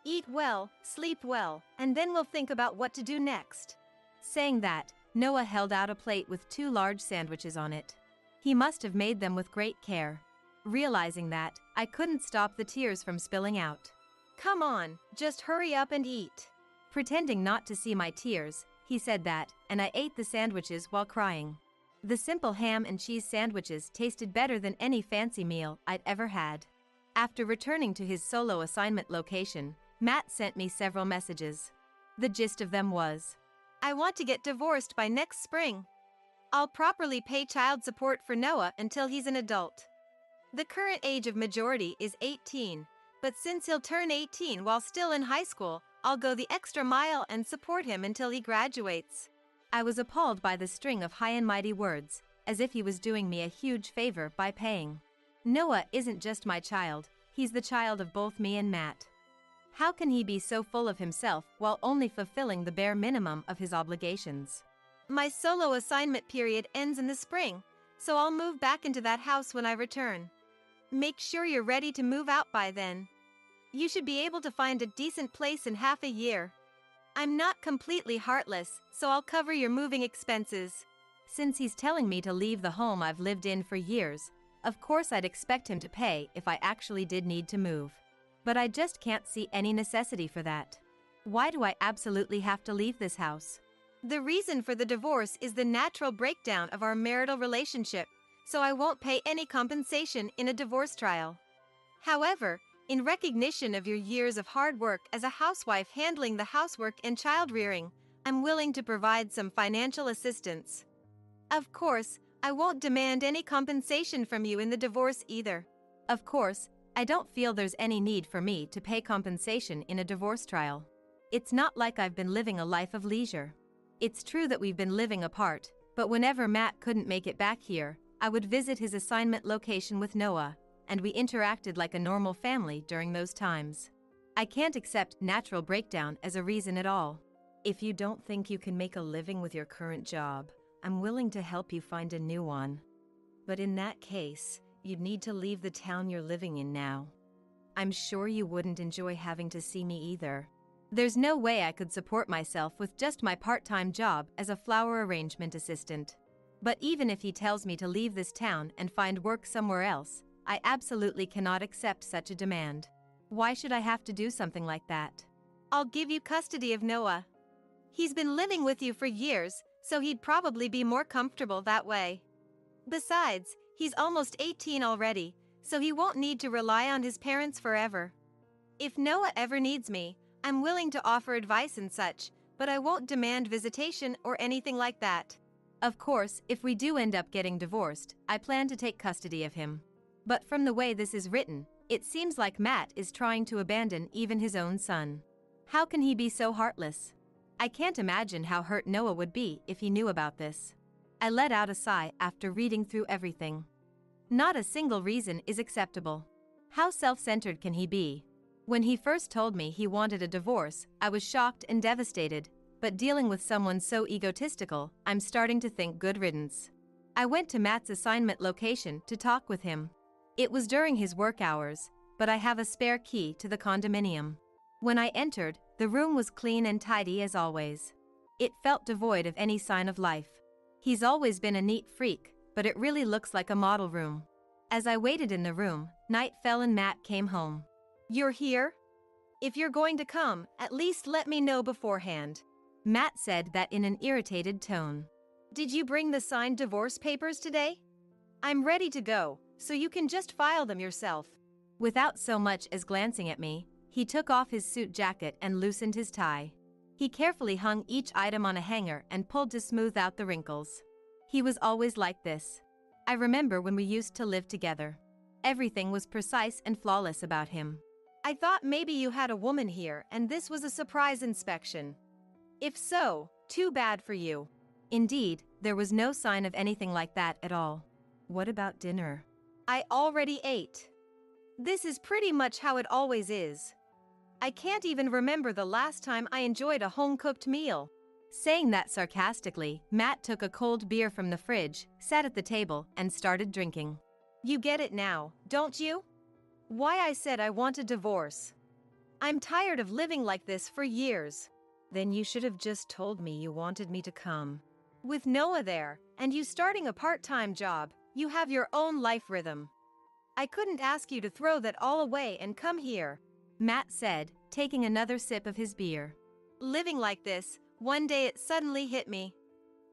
Eat well, sleep well, and then we'll think about what to do next.
Saying that, Noah held out a plate with 2 large sandwiches on it. He must have made them with great care. Realizing that, I couldn't stop the tears from spilling out.
Come on, just hurry up and eat.
Pretending not to see my tears, he said that, and I ate the sandwiches while crying. The simple ham and cheese sandwiches tasted better than any fancy meal I'd ever had. After returning to his solo assignment location, Matt sent me several messages. The gist of them was,
I want to get divorced by next spring. I'll properly pay child support for Noah until he's an adult. The current age of majority is 18, but since he'll turn 18 while still in high school, I'll go the extra mile and support him until he graduates.
I was appalled by the string of high and mighty words, as if he was doing me a huge favor by paying. Noah isn't just my child, he's the child of both me and Matt. How can he be so full of himself while only fulfilling the bare minimum of his obligations?
My solo assignment period ends in the spring, so I'll move back into that house when I return. Make sure you're ready to move out by then. You should be able to find a decent place in half a year. I'm not completely heartless, so I'll cover your moving expenses.
Since he's telling me to leave the home I've lived in for years, of course I'd expect him to pay if I actually did need to move. But I just can't see any necessity for that. Why do I absolutely have to leave this house?
The reason for the divorce is the natural breakdown of our marital relationship, so I won't pay any compensation in a divorce trial. However, in recognition of your years of hard work as a housewife handling the housework and child rearing, I'm willing to provide some financial assistance. Of course, I won't demand any compensation from you in the divorce either.
Of course, I don't feel there's any need for me to pay compensation in a divorce trial. It's not like I've been living a life of leisure. It's true that we've been living apart, but whenever Matt couldn't make it back here, I would visit his assignment location with Noah, and we interacted like a normal family during those times. I can't accept natural breakdown as a reason at all. If you don't think you can make a living with your current job, I'm willing to help you find a new one. But in that case, you'd need to leave the town you're living in now. I'm sure you wouldn't enjoy having to see me either. There's no way I could support myself with just my part-time job as a flower arrangement assistant. But even if he tells me to leave this town and find work somewhere else, I absolutely cannot accept such a demand. Why should I have to do something like that?
I'll give you custody of Noah. He's been living with you for years, so he'd probably be more comfortable that way. Besides, he's almost 18 already, so he won't need to rely on his parents forever. If Noah ever needs me, I'm willing to offer advice and such, but I won't demand visitation or anything like that.
Of course, if we do end up getting divorced, I plan to take custody of him. But from the way this is written, it seems like Matt is trying to abandon even his own son. How can he be so heartless? I can't imagine how hurt Noah would be if he knew about this. I let out a sigh after reading through everything. Not a single reason is acceptable. How self-centered can he be? When he first told me he wanted a divorce, I was shocked and devastated, but dealing with someone so egotistical, I'm starting to think good riddance. I went to Matt's assignment location to talk with him. It was during his work hours, but I have a spare key to the condominium. When I entered, the room was clean and tidy as always. It felt devoid of any sign of life. He's always been a neat freak, but it really looks like a model room. As I waited in the room, night fell and Matt came home.
You're here? If you're going to come, at least let me know beforehand.
Matt said that in an irritated tone.
Did you bring the signed divorce papers today? I'm ready to go, so you can just file them yourself.
Without so much as glancing at me, he took off his suit jacket and loosened his tie. He carefully hung each item on a hanger and pulled to smooth out the wrinkles. He was always like this. I remember when we used to live together. Everything was precise and flawless about him.
I thought maybe you had a woman here and this was a surprise inspection. If so, too bad for you.
Indeed, there was no sign of anything like that at all. What about dinner?
I already ate. This is pretty much how it always is. I can't even remember the last time I enjoyed a home-cooked meal.
Saying that sarcastically, Matt took a cold beer from the fridge, sat at the table, and started drinking.
You get it now, don't you? Why I said I want a divorce. I'm tired of living like this for years.
Then you should have just told me you wanted me to come.
With Noah there, and you starting a part-time job, you have your own life rhythm. I couldn't ask you to throw that all away and come here,
Matt said, taking another sip of his beer.
Living like this, one day it suddenly hit me.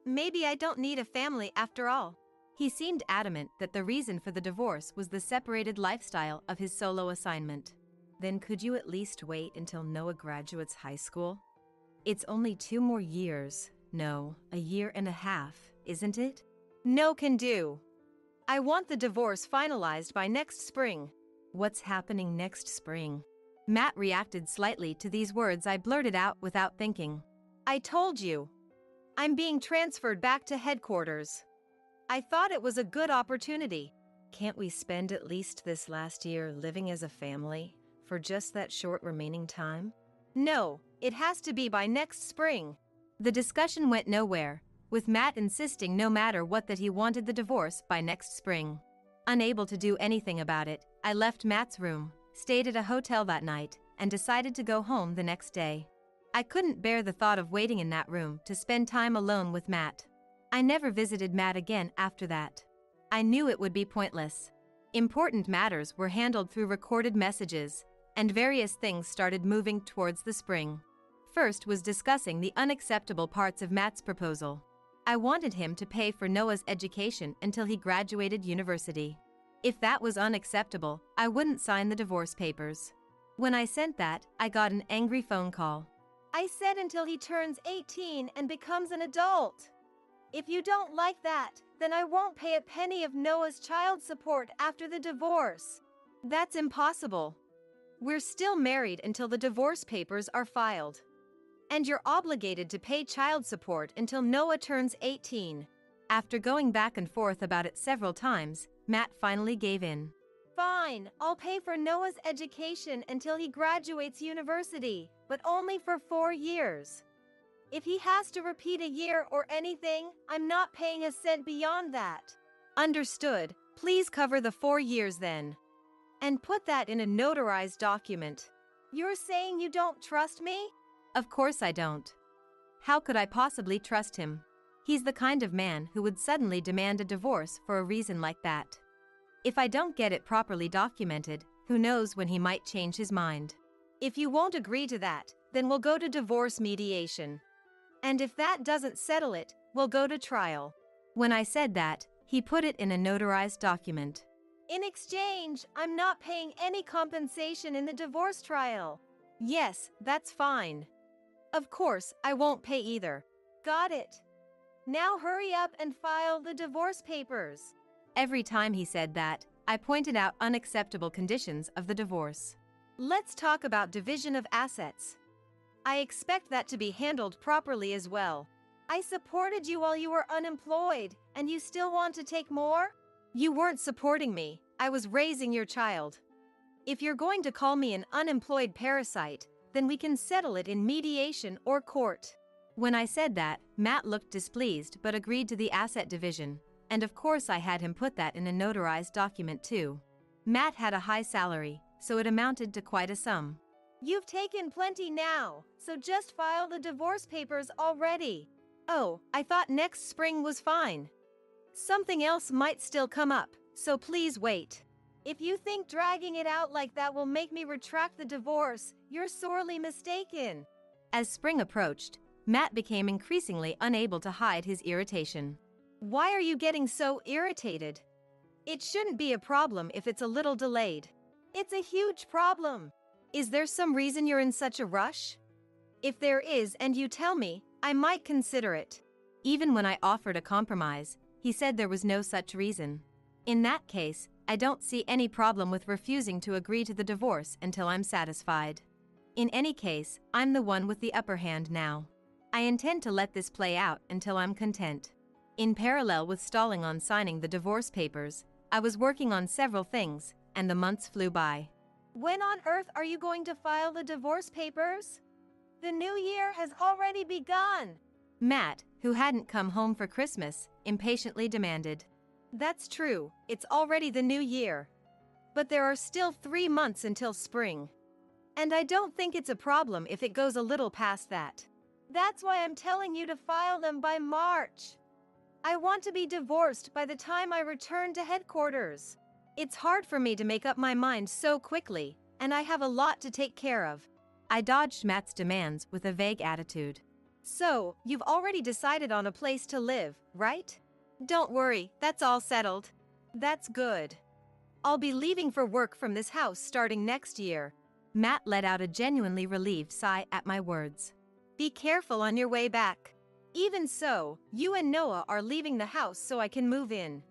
Maybe I don't need a family after all.
He seemed adamant that the reason for the divorce was the separated lifestyle of his solo assignment. Then could you at least wait until Noah graduates high school? It's only 2 more years. No, a year and a half, isn't it?
No can do. I want the divorce finalized by next spring.
What's happening next spring? Matt reacted slightly to these words I blurted out without thinking.
I told you. I'm being transferred back to headquarters. I thought it was a good opportunity.
Can't we spend at least this last year living as a family, for just that short remaining time?
No, it has to be by next spring.
The discussion went nowhere, with Matt insisting no matter what that he wanted the divorce by next spring. Unable to do anything about it, I left Matt's room, stayed at a hotel that night, and decided to go home the next day. I couldn't bear the thought of waiting in that room to spend time alone with Matt. I never visited Matt again after that. I knew it would be pointless. Important matters were handled through recorded messages, and various things started moving towards the spring. First was discussing the unacceptable parts of Matt's proposal. I wanted him to pay for Noah's education until he graduated university. If that was unacceptable, I wouldn't sign the divorce papers. When I sent that, I got an angry phone call.
I said until he turns 18 and becomes an adult. If you don't like that, then I won't pay a penny of Noah's child support after the divorce.
That's impossible.
We're still married until the divorce papers are filed. And you're obligated to pay child support until Noah turns 18.
After going back and forth about it several times, Matt finally gave in.
Fine, I'll pay for Noah's education until he graduates university, but only for 4 years. If he has to repeat a year or anything, I'm not paying a cent beyond that.
Understood. Please cover the 4 years then.
And put that in a notarized document. You're saying you don't trust me?
Of course I don't. How could I possibly trust him? He's the kind of man who would suddenly demand a divorce for a reason like that. If I don't get it properly documented, who knows when he might change his mind.
If you won't agree to that, then we'll go to divorce mediation. And if that doesn't settle it, we'll go to trial.
When I said that, he put it in a notarized document.
In exchange, I'm not paying any compensation in the divorce trial.
Yes, that's fine.
Of course, I won't pay either. Got it. Now hurry up and file the divorce papers.
Every time he said that, I pointed out unacceptable conditions of the divorce.
Let's talk about division of assets. I expect that to be handled properly as well. I supported you while you were unemployed, and you still want to take more?
You weren't supporting me, I was raising your child. If you're going to call me an unemployed parasite, then we can settle it in mediation or court. When I said that, Matt looked displeased but agreed to the asset division, and of course I had him put that in a notarized document too. Matt had a high salary, so it amounted to quite a sum.
You've taken plenty now, so just file the divorce papers already.
Oh, I thought next spring was fine. Something else might still come up, so please wait.
If you think dragging it out like that will make me retract the divorce, you're sorely mistaken.
As spring approached, Matt became increasingly unable to hide his irritation.
Why are you getting so irritated? It shouldn't be a problem if it's a little delayed. It's a huge problem.
Is there some reason you're in such a rush?
If there is and you tell me, I might consider it.
Even when I offered a compromise, he said there was no such reason. In that case, I don't see any problem with refusing to agree to the divorce until I'm satisfied. In any case, I'm the one with the upper hand now. I intend to let this play out until I'm content. In parallel with stalling on signing the divorce papers, I was working on several things, and the months flew by.
When on earth are you going to file the divorce papers? The new year has already begun.
Matt, who hadn't come home for Christmas, impatiently demanded.
That's true, it's already the new year. But there are still 3 months until spring. And I don't think it's a problem if it goes a little past that. That's why I'm telling you to file them by March. I want to be divorced by the time I return to headquarters.
It's hard for me to make up my mind so quickly, and I have a lot to take care of. I dodged Matt's demands with a vague attitude.
So, you've already decided on a place to live, right?
Don't worry, that's all settled.
That's good. I'll be leaving for work from this house starting next year.
Matt let out a genuinely relieved sigh at my words.
Be careful on your way back. Even so, you and Noah are leaving the house so I can move in.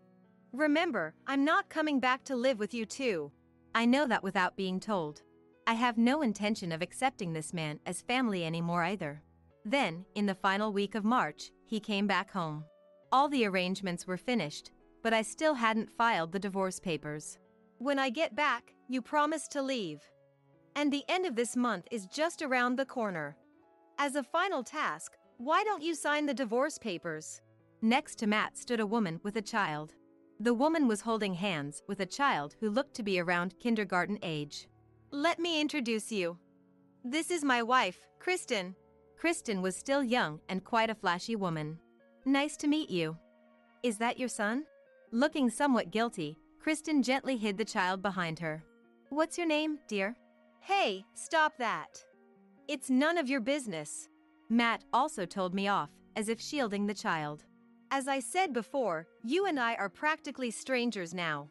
Remember, I'm not coming back to live with you too.
I know that without being told. I have no intention of accepting this man as family anymore either. Then, in the final week of March, he came back home. All the arrangements were finished, but I still hadn't filed the divorce papers.
When I get back, you promise to leave. And the end of this month is just around the corner. As a final task, why don't you sign the divorce papers?
Next to Matt stood a woman with a child. The woman was holding hands with a child who looked to be around kindergarten age.
Let me introduce you. This is my wife, Kristen.
Kristen was still young and quite a flashy woman. Nice to meet you. Is that your son? Looking somewhat guilty, Kristen gently hid the child behind her. What's your name, dear?
Hey, stop that. It's none of your business.
Matt also told me off, as if shielding the child.
As I said before, you and I are practically strangers now.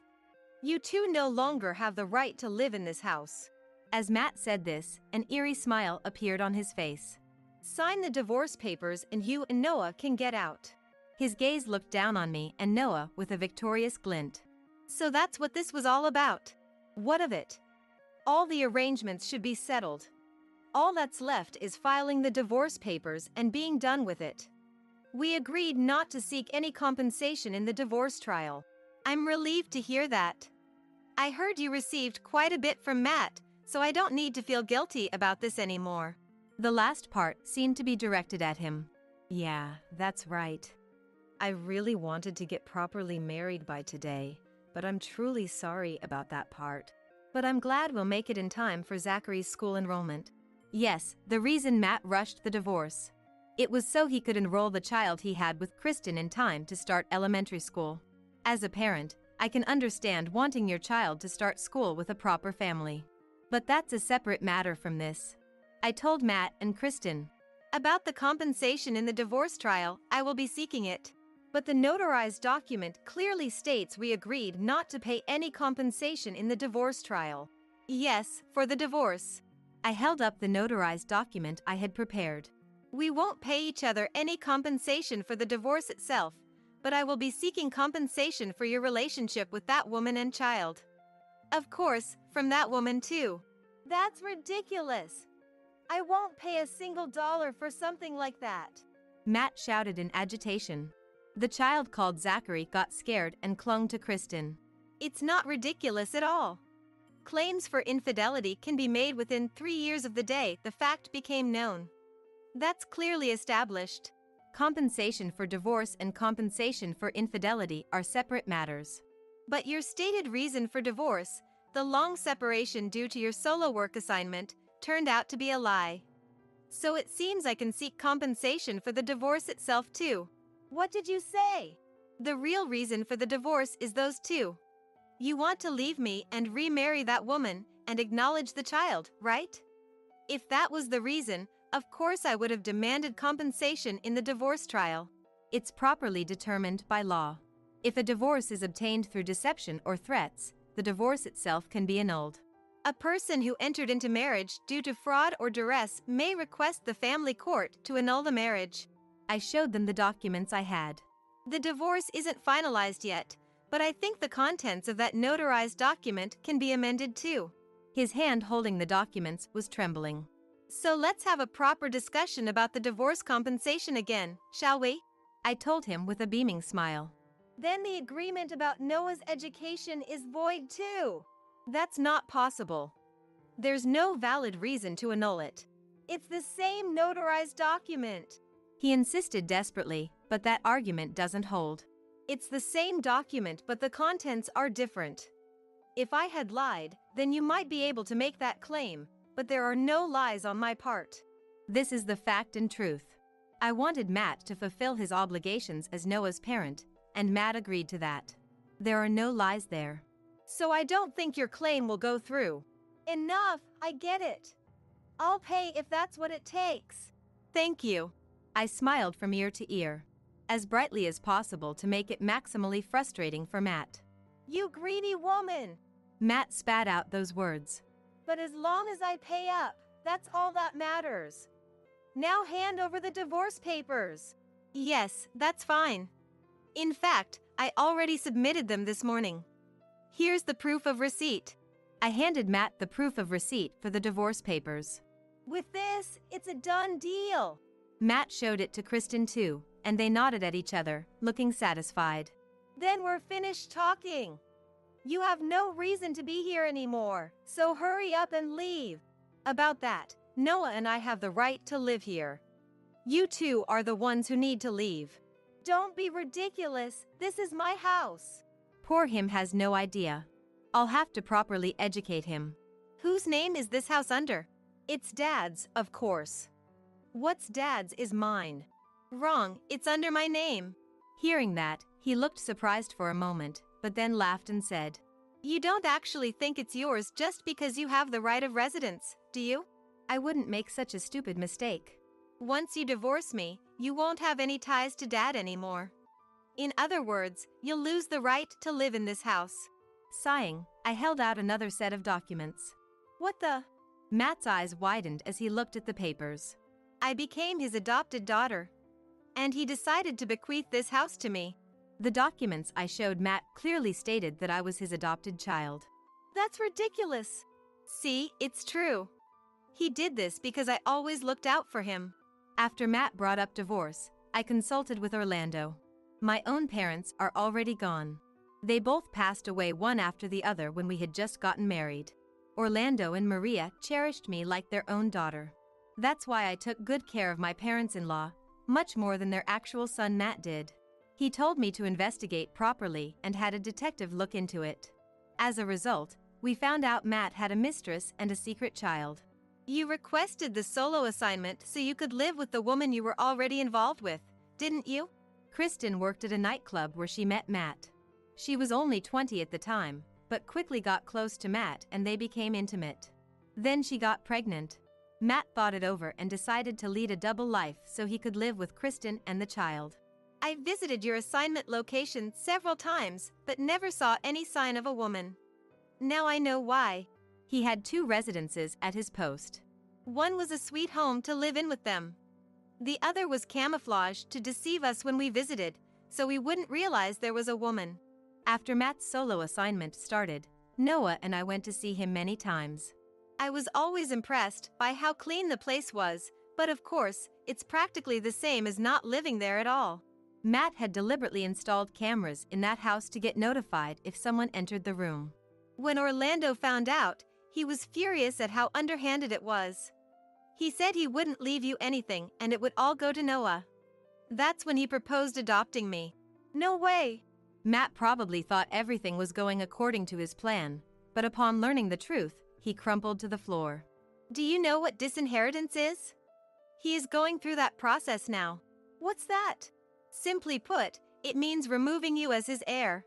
You two no longer have the right to live in this house.
As Matt said this, an eerie smile appeared on his face.
Sign the divorce papers and you and Noah can get out.
His gaze looked down on me and Noah with a victorious glint.
So that's what this was all about. What of it? All the arrangements should be settled. All that's left is filing the divorce papers and being done with it. We agreed not to seek any compensation in the divorce trial. I'm relieved to hear that. I heard you received quite a bit from Matt, so I don't need to feel guilty about this anymore.
The last part seemed to be directed at him. Yeah, that's right. I really wanted to get properly married by today, but I'm truly sorry about that part. But I'm glad we'll make it in time for Zachary's school enrollment. Yes, the reason Matt rushed the divorce. It was so he could enroll the child he had with Kristen in time to start elementary school. As a parent, I can understand wanting your child to start school with a proper family. But that's a separate matter from this. I told Matt and Kristen.
About the compensation in the divorce trial, I will be seeking it. But the notarized document clearly states we agreed not to pay any compensation in the divorce trial. Yes, for the divorce.
I held up the notarized document I had prepared.
We won't pay each other any compensation for the divorce itself, but I will be seeking compensation for your relationship with that woman and child. Of course, from that woman too. That's ridiculous. I won't pay a single dollar for something like that.
Matt shouted in agitation. The child called Zachary got scared and clung to Kristen.
It's not ridiculous at all. Claims for infidelity can be made within 3 years of the day the fact became known. That's clearly established.
Compensation for divorce and compensation for infidelity are separate matters.
But your stated reason for divorce, the long separation due to your solo work assignment, turned out to be a lie. So it seems I can seek compensation for the divorce itself too. What did you say? The real reason for the divorce is those two. You want to leave me and remarry that woman and acknowledge the child, right? If that was the reason, of course I would have demanded compensation in the divorce trial.
It's properly determined by law. If a divorce is obtained through deception or threats, the divorce itself can be annulled.
A person who entered into marriage due to fraud or duress may request the family court to annul the marriage.
I showed them the documents I had.
The divorce isn't finalized yet, but I think the contents of that notarized document can be amended too.
His hand holding the documents was trembling.
So let's have a proper discussion about the divorce compensation again, shall we?
I told him with a beaming smile.
Then the agreement about Noah's education is void too. That's not possible. There's no valid reason to annul it. It's the same notarized document.
He insisted desperately, but that argument doesn't hold.
It's the same document, but the contents are different. If I had lied, then you might be able to make that claim, but there are no lies on my part.
This is the fact and truth. I wanted Matt to fulfill his obligations as Noah's parent, and Matt agreed to that. There are no lies there.
So I don't think your claim will go through. Enough, I get it. I'll pay if that's what it takes.
Thank you. I smiled from ear to ear, as brightly as possible to make it maximally frustrating for Matt.
You greedy woman!
Matt spat out those words.
But as long as I pay up, that's all that matters. Now hand over the divorce papers. Yes, that's fine. In fact, I already submitted them this morning. Here's the proof of receipt.
I handed Matt the proof of receipt for the divorce papers.
With this, it's a done deal.
Matt showed it to Kristen too, and they nodded at each other, looking satisfied.
Then we're finished talking. You have no reason to be here anymore, so hurry up and leave. About that, Noah and I have the right to live here. You two are the ones who need to leave. Don't be ridiculous, this is my house.
Poor him has no idea. I'll have to properly educate him.
Whose name is this house under? It's Dad's, of course. What's Dad's is mine. Wrong, it's under my name.
Hearing that, he looked surprised for a moment, but then laughed and said,
You don't actually think it's yours just because you have the right of residence, do you?
I wouldn't make such a stupid mistake.
Once you divorce me, you won't have any ties to Dad anymore. In other words, you'll lose the right to live in this house.
Sighing, I held out another set of documents.
What the?
Matt's eyes widened as he looked at the papers.
I became his adopted daughter. And he decided to bequeath this house to me.
The documents I showed Matt clearly stated that I was his adopted child.
That's ridiculous. See, it's true. He did this because I always looked out for him.
After Matt brought up divorce, I consulted with Orlando. My own parents are already gone. They both passed away one after the other when we had just gotten married. Orlando and Maria cherished me like their own daughter. That's why I took good care of my parents-in-law, much more than their actual son Matt did. He told me to investigate properly and had a detective look into it. As a result, we found out Matt had a mistress and a secret child.
You requested the solo assignment so you could live with the woman you were already involved with, didn't you?
Kristen worked at a nightclub where she met Matt. She was only 20 at the time, but quickly got close to Matt and they became intimate. Then she got pregnant. Matt thought it over and decided to lead a double life so he could live with Kristen and the child.
I visited your assignment location several times, but never saw any sign of a woman. Now I know why.
He had 2 residences at his post.
One was a sweet home to live in with them. The other was camouflaged to deceive us when we visited, so we wouldn't realize there was a woman.
After Matt's solo assignment started, Noah and I went to see him many times.
I was always impressed by how clean the place was, but of course, it's practically the same as not living there at all.
Matt had deliberately installed cameras in that house to get notified if someone entered the room.
When Orlando found out, he was furious at how underhanded it was. He said he wouldn't leave you anything and it would all go to Noah. That's when he proposed adopting me. No way.
Matt probably thought everything was going according to his plan, but upon learning the truth, he crumpled to the floor.
Do you know what disinheritance is? He is going through that process now. What's that? Simply put, it means removing you as his heir.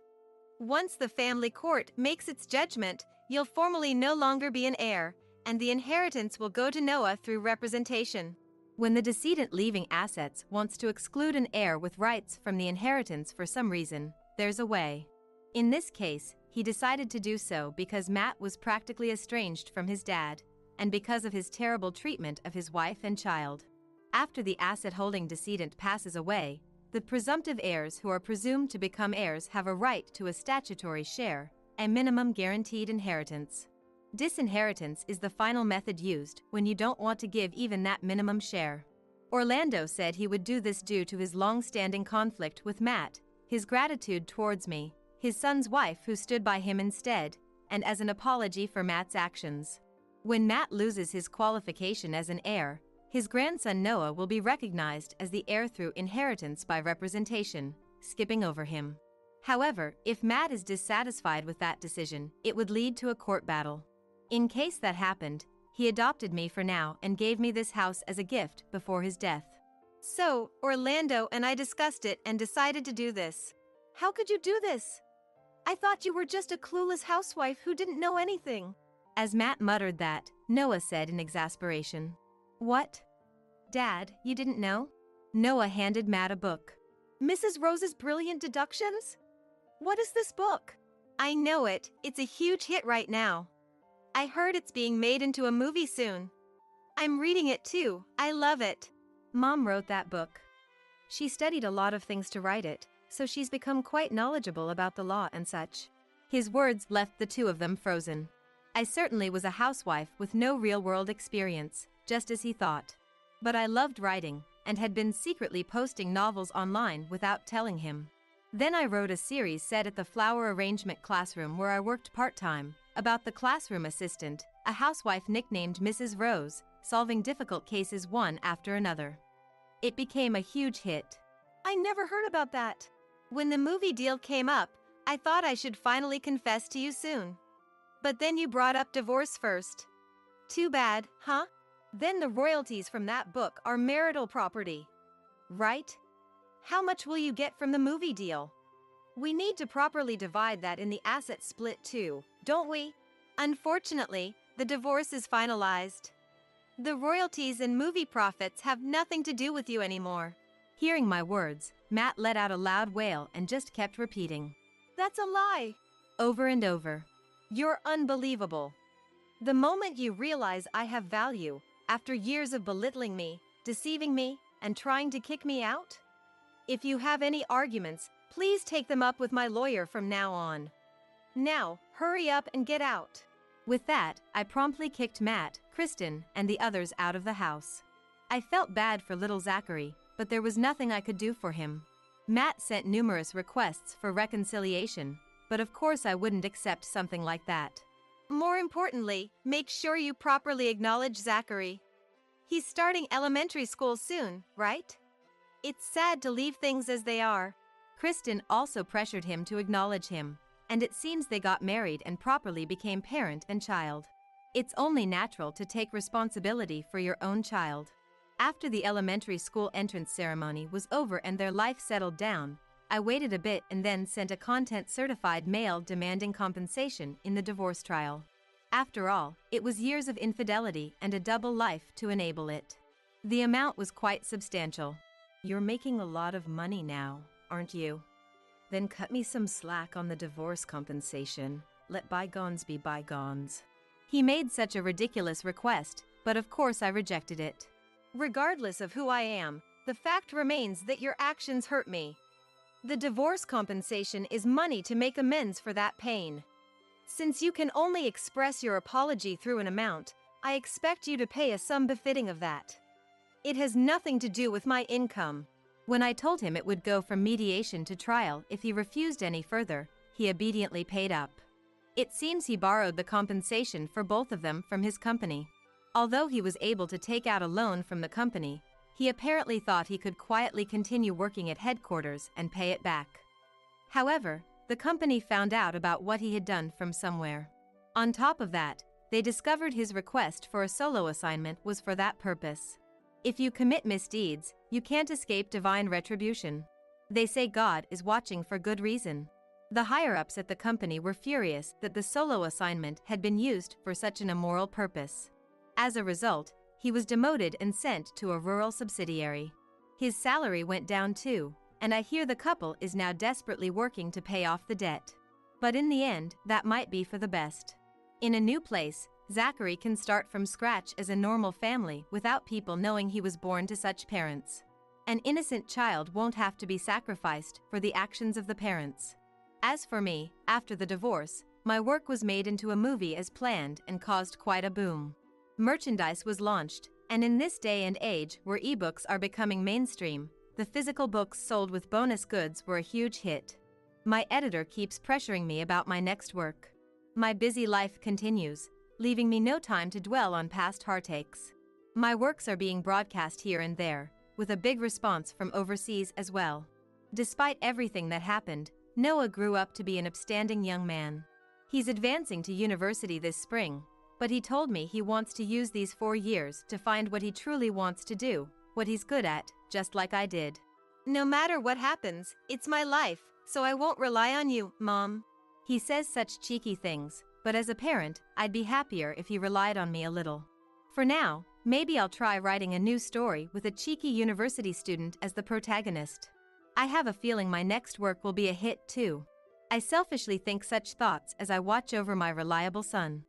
Once the family court makes its judgment, you'll formally no longer be an heir, and the inheritance will go to Noah through representation.
When the decedent leaving assets wants to exclude an heir with rights from the inheritance for some reason, there's a way. In this case, he decided to do so because Matt was practically estranged from his dad, and because of his terrible treatment of his wife and child. After the asset-holding decedent passes away, the presumptive heirs who are presumed to become heirs have a right to a statutory share, a minimum guaranteed inheritance. Disinheritance is the final method used when you don't want to give even that minimum share. Orlando said he would do this due to his long-standing conflict with Matt, his gratitude towards me, his son's wife who stood by him instead, and as an apology for Matt's actions. When Matt loses his qualification as an heir, his grandson Noah will be recognized as the heir through inheritance by representation, skipping over him. However, if Matt is dissatisfied with that decision, it would lead to a court battle. In case that happened, he adopted me for now and gave me this house as a gift before his death.
So, Orlando and I discussed it and decided to do this. How could you do this? I thought you were just a clueless housewife who didn't know anything.
As Matt muttered that, Noah said in exasperation. What? Dad, you didn't know? Noah handed Matt a book.
Mrs. Rose's Brilliant Deductions? What is this book? I know it, it's a huge hit right now. I heard it's being made into a movie soon. I'm reading it too, I love it.
Mom wrote that book. She studied a lot of things to write it, so she's become quite knowledgeable about the law and such. His words left the two of them frozen. I certainly was a housewife with no real-world experience, just as he thought. But I loved writing, and had been secretly posting novels online without telling him. Then I wrote a series set at the flower arrangement classroom where I worked part-time, about the classroom assistant, a housewife nicknamed Mrs. Rose, solving difficult cases one after another. It became a huge hit.
I never heard about that. When the movie deal came up, I thought I should finally confess to you soon. But then you brought up divorce first. Too bad, huh? Then the royalties from that book are marital property. Right? How much will you get from the movie deal? We need to properly divide that in the asset split too, don't we? Unfortunately, the divorce is finalized. The royalties and movie profits have nothing to do with you anymore.
Hearing my words, Matt let out a loud wail and just kept repeating.
That's a lie.
Over and over.
You're unbelievable. The moment you realize I have value, after years of belittling me, deceiving me, and trying to kick me out? If you have any arguments, please take them up with my lawyer from now on. Now, hurry up and get out.
With that, I promptly kicked Matt, Kristen, and the others out of the house. I felt bad for little Zachary, but there was nothing I could do for him. Matt sent numerous requests for reconciliation, but of course I wouldn't accept something like that.
More importantly, make sure you properly acknowledge Zachary. He's starting elementary school soon, right? It's sad to leave things as they are.
Kristen also pressured him to acknowledge him, and it seems they got married and properly became parent and child. It's only natural to take responsibility for your own child. After the elementary school entrance ceremony was over and their life settled down, I waited a bit and then sent a content-certified mail demanding compensation in the divorce trial. After all, it was years of infidelity and a double life to enable it. The amount was quite substantial. You're making a lot of money now, aren't you? Then cut me some slack on the divorce compensation. Let bygones be bygones. He made such a ridiculous request, but of course I rejected it.
Regardless of who I am, the fact remains that your actions hurt me. The divorce compensation is money to make amends for that pain. Since you can only express your apology through an amount, I expect you to pay a sum befitting of that. It has nothing to do with my income.
When I told him it would go from mediation to trial if he refused any further, he obediently paid up. It seems he borrowed the compensation for both of them from his company. Although he was able to take out a loan from the company, he apparently thought he could quietly continue working at headquarters and pay it back. However, the company found out about what he had done from somewhere. On top of that, they discovered his request for a solo assignment was for that purpose. If you commit misdeeds, you can't escape divine retribution. They say God is watching for good reason. The higher-ups at the company were furious that the solo assignment had been used for such an immoral purpose. As a result, he was demoted and sent to a rural subsidiary. His salary went down too, and I hear the couple is now desperately working to pay off the debt. But in the end, that might be for the best. In a new place, Zachary can start from scratch as a normal family without people knowing he was born to such parents. An innocent child won't have to be sacrificed for the actions of the parents. As for me, after the divorce, my work was made into a movie as planned and caused quite a boom. Merchandise was launched, and in this day and age where ebooks are becoming mainstream, the physical books sold with bonus goods were a huge hit. My editor keeps pressuring me about my next work. My busy life continues, leaving me no time to dwell on past heartaches. My works are being broadcast here and there, with a big response from overseas as well. Despite everything that happened, Noah grew up to be an upstanding young man. He's advancing to university this spring, but he told me he wants to use these 4 years to find what he truly wants to do, what he's good at, just like I did.
No matter what happens, it's my life, so I won't rely on you, Mom.
He says such cheeky things, but as a parent, I'd be happier if he relied on me a little. For now, maybe I'll try writing a new story with a cheeky university student as the protagonist. I have a feeling my next work will be a hit too. I selfishly think such thoughts as I watch over my reliable son.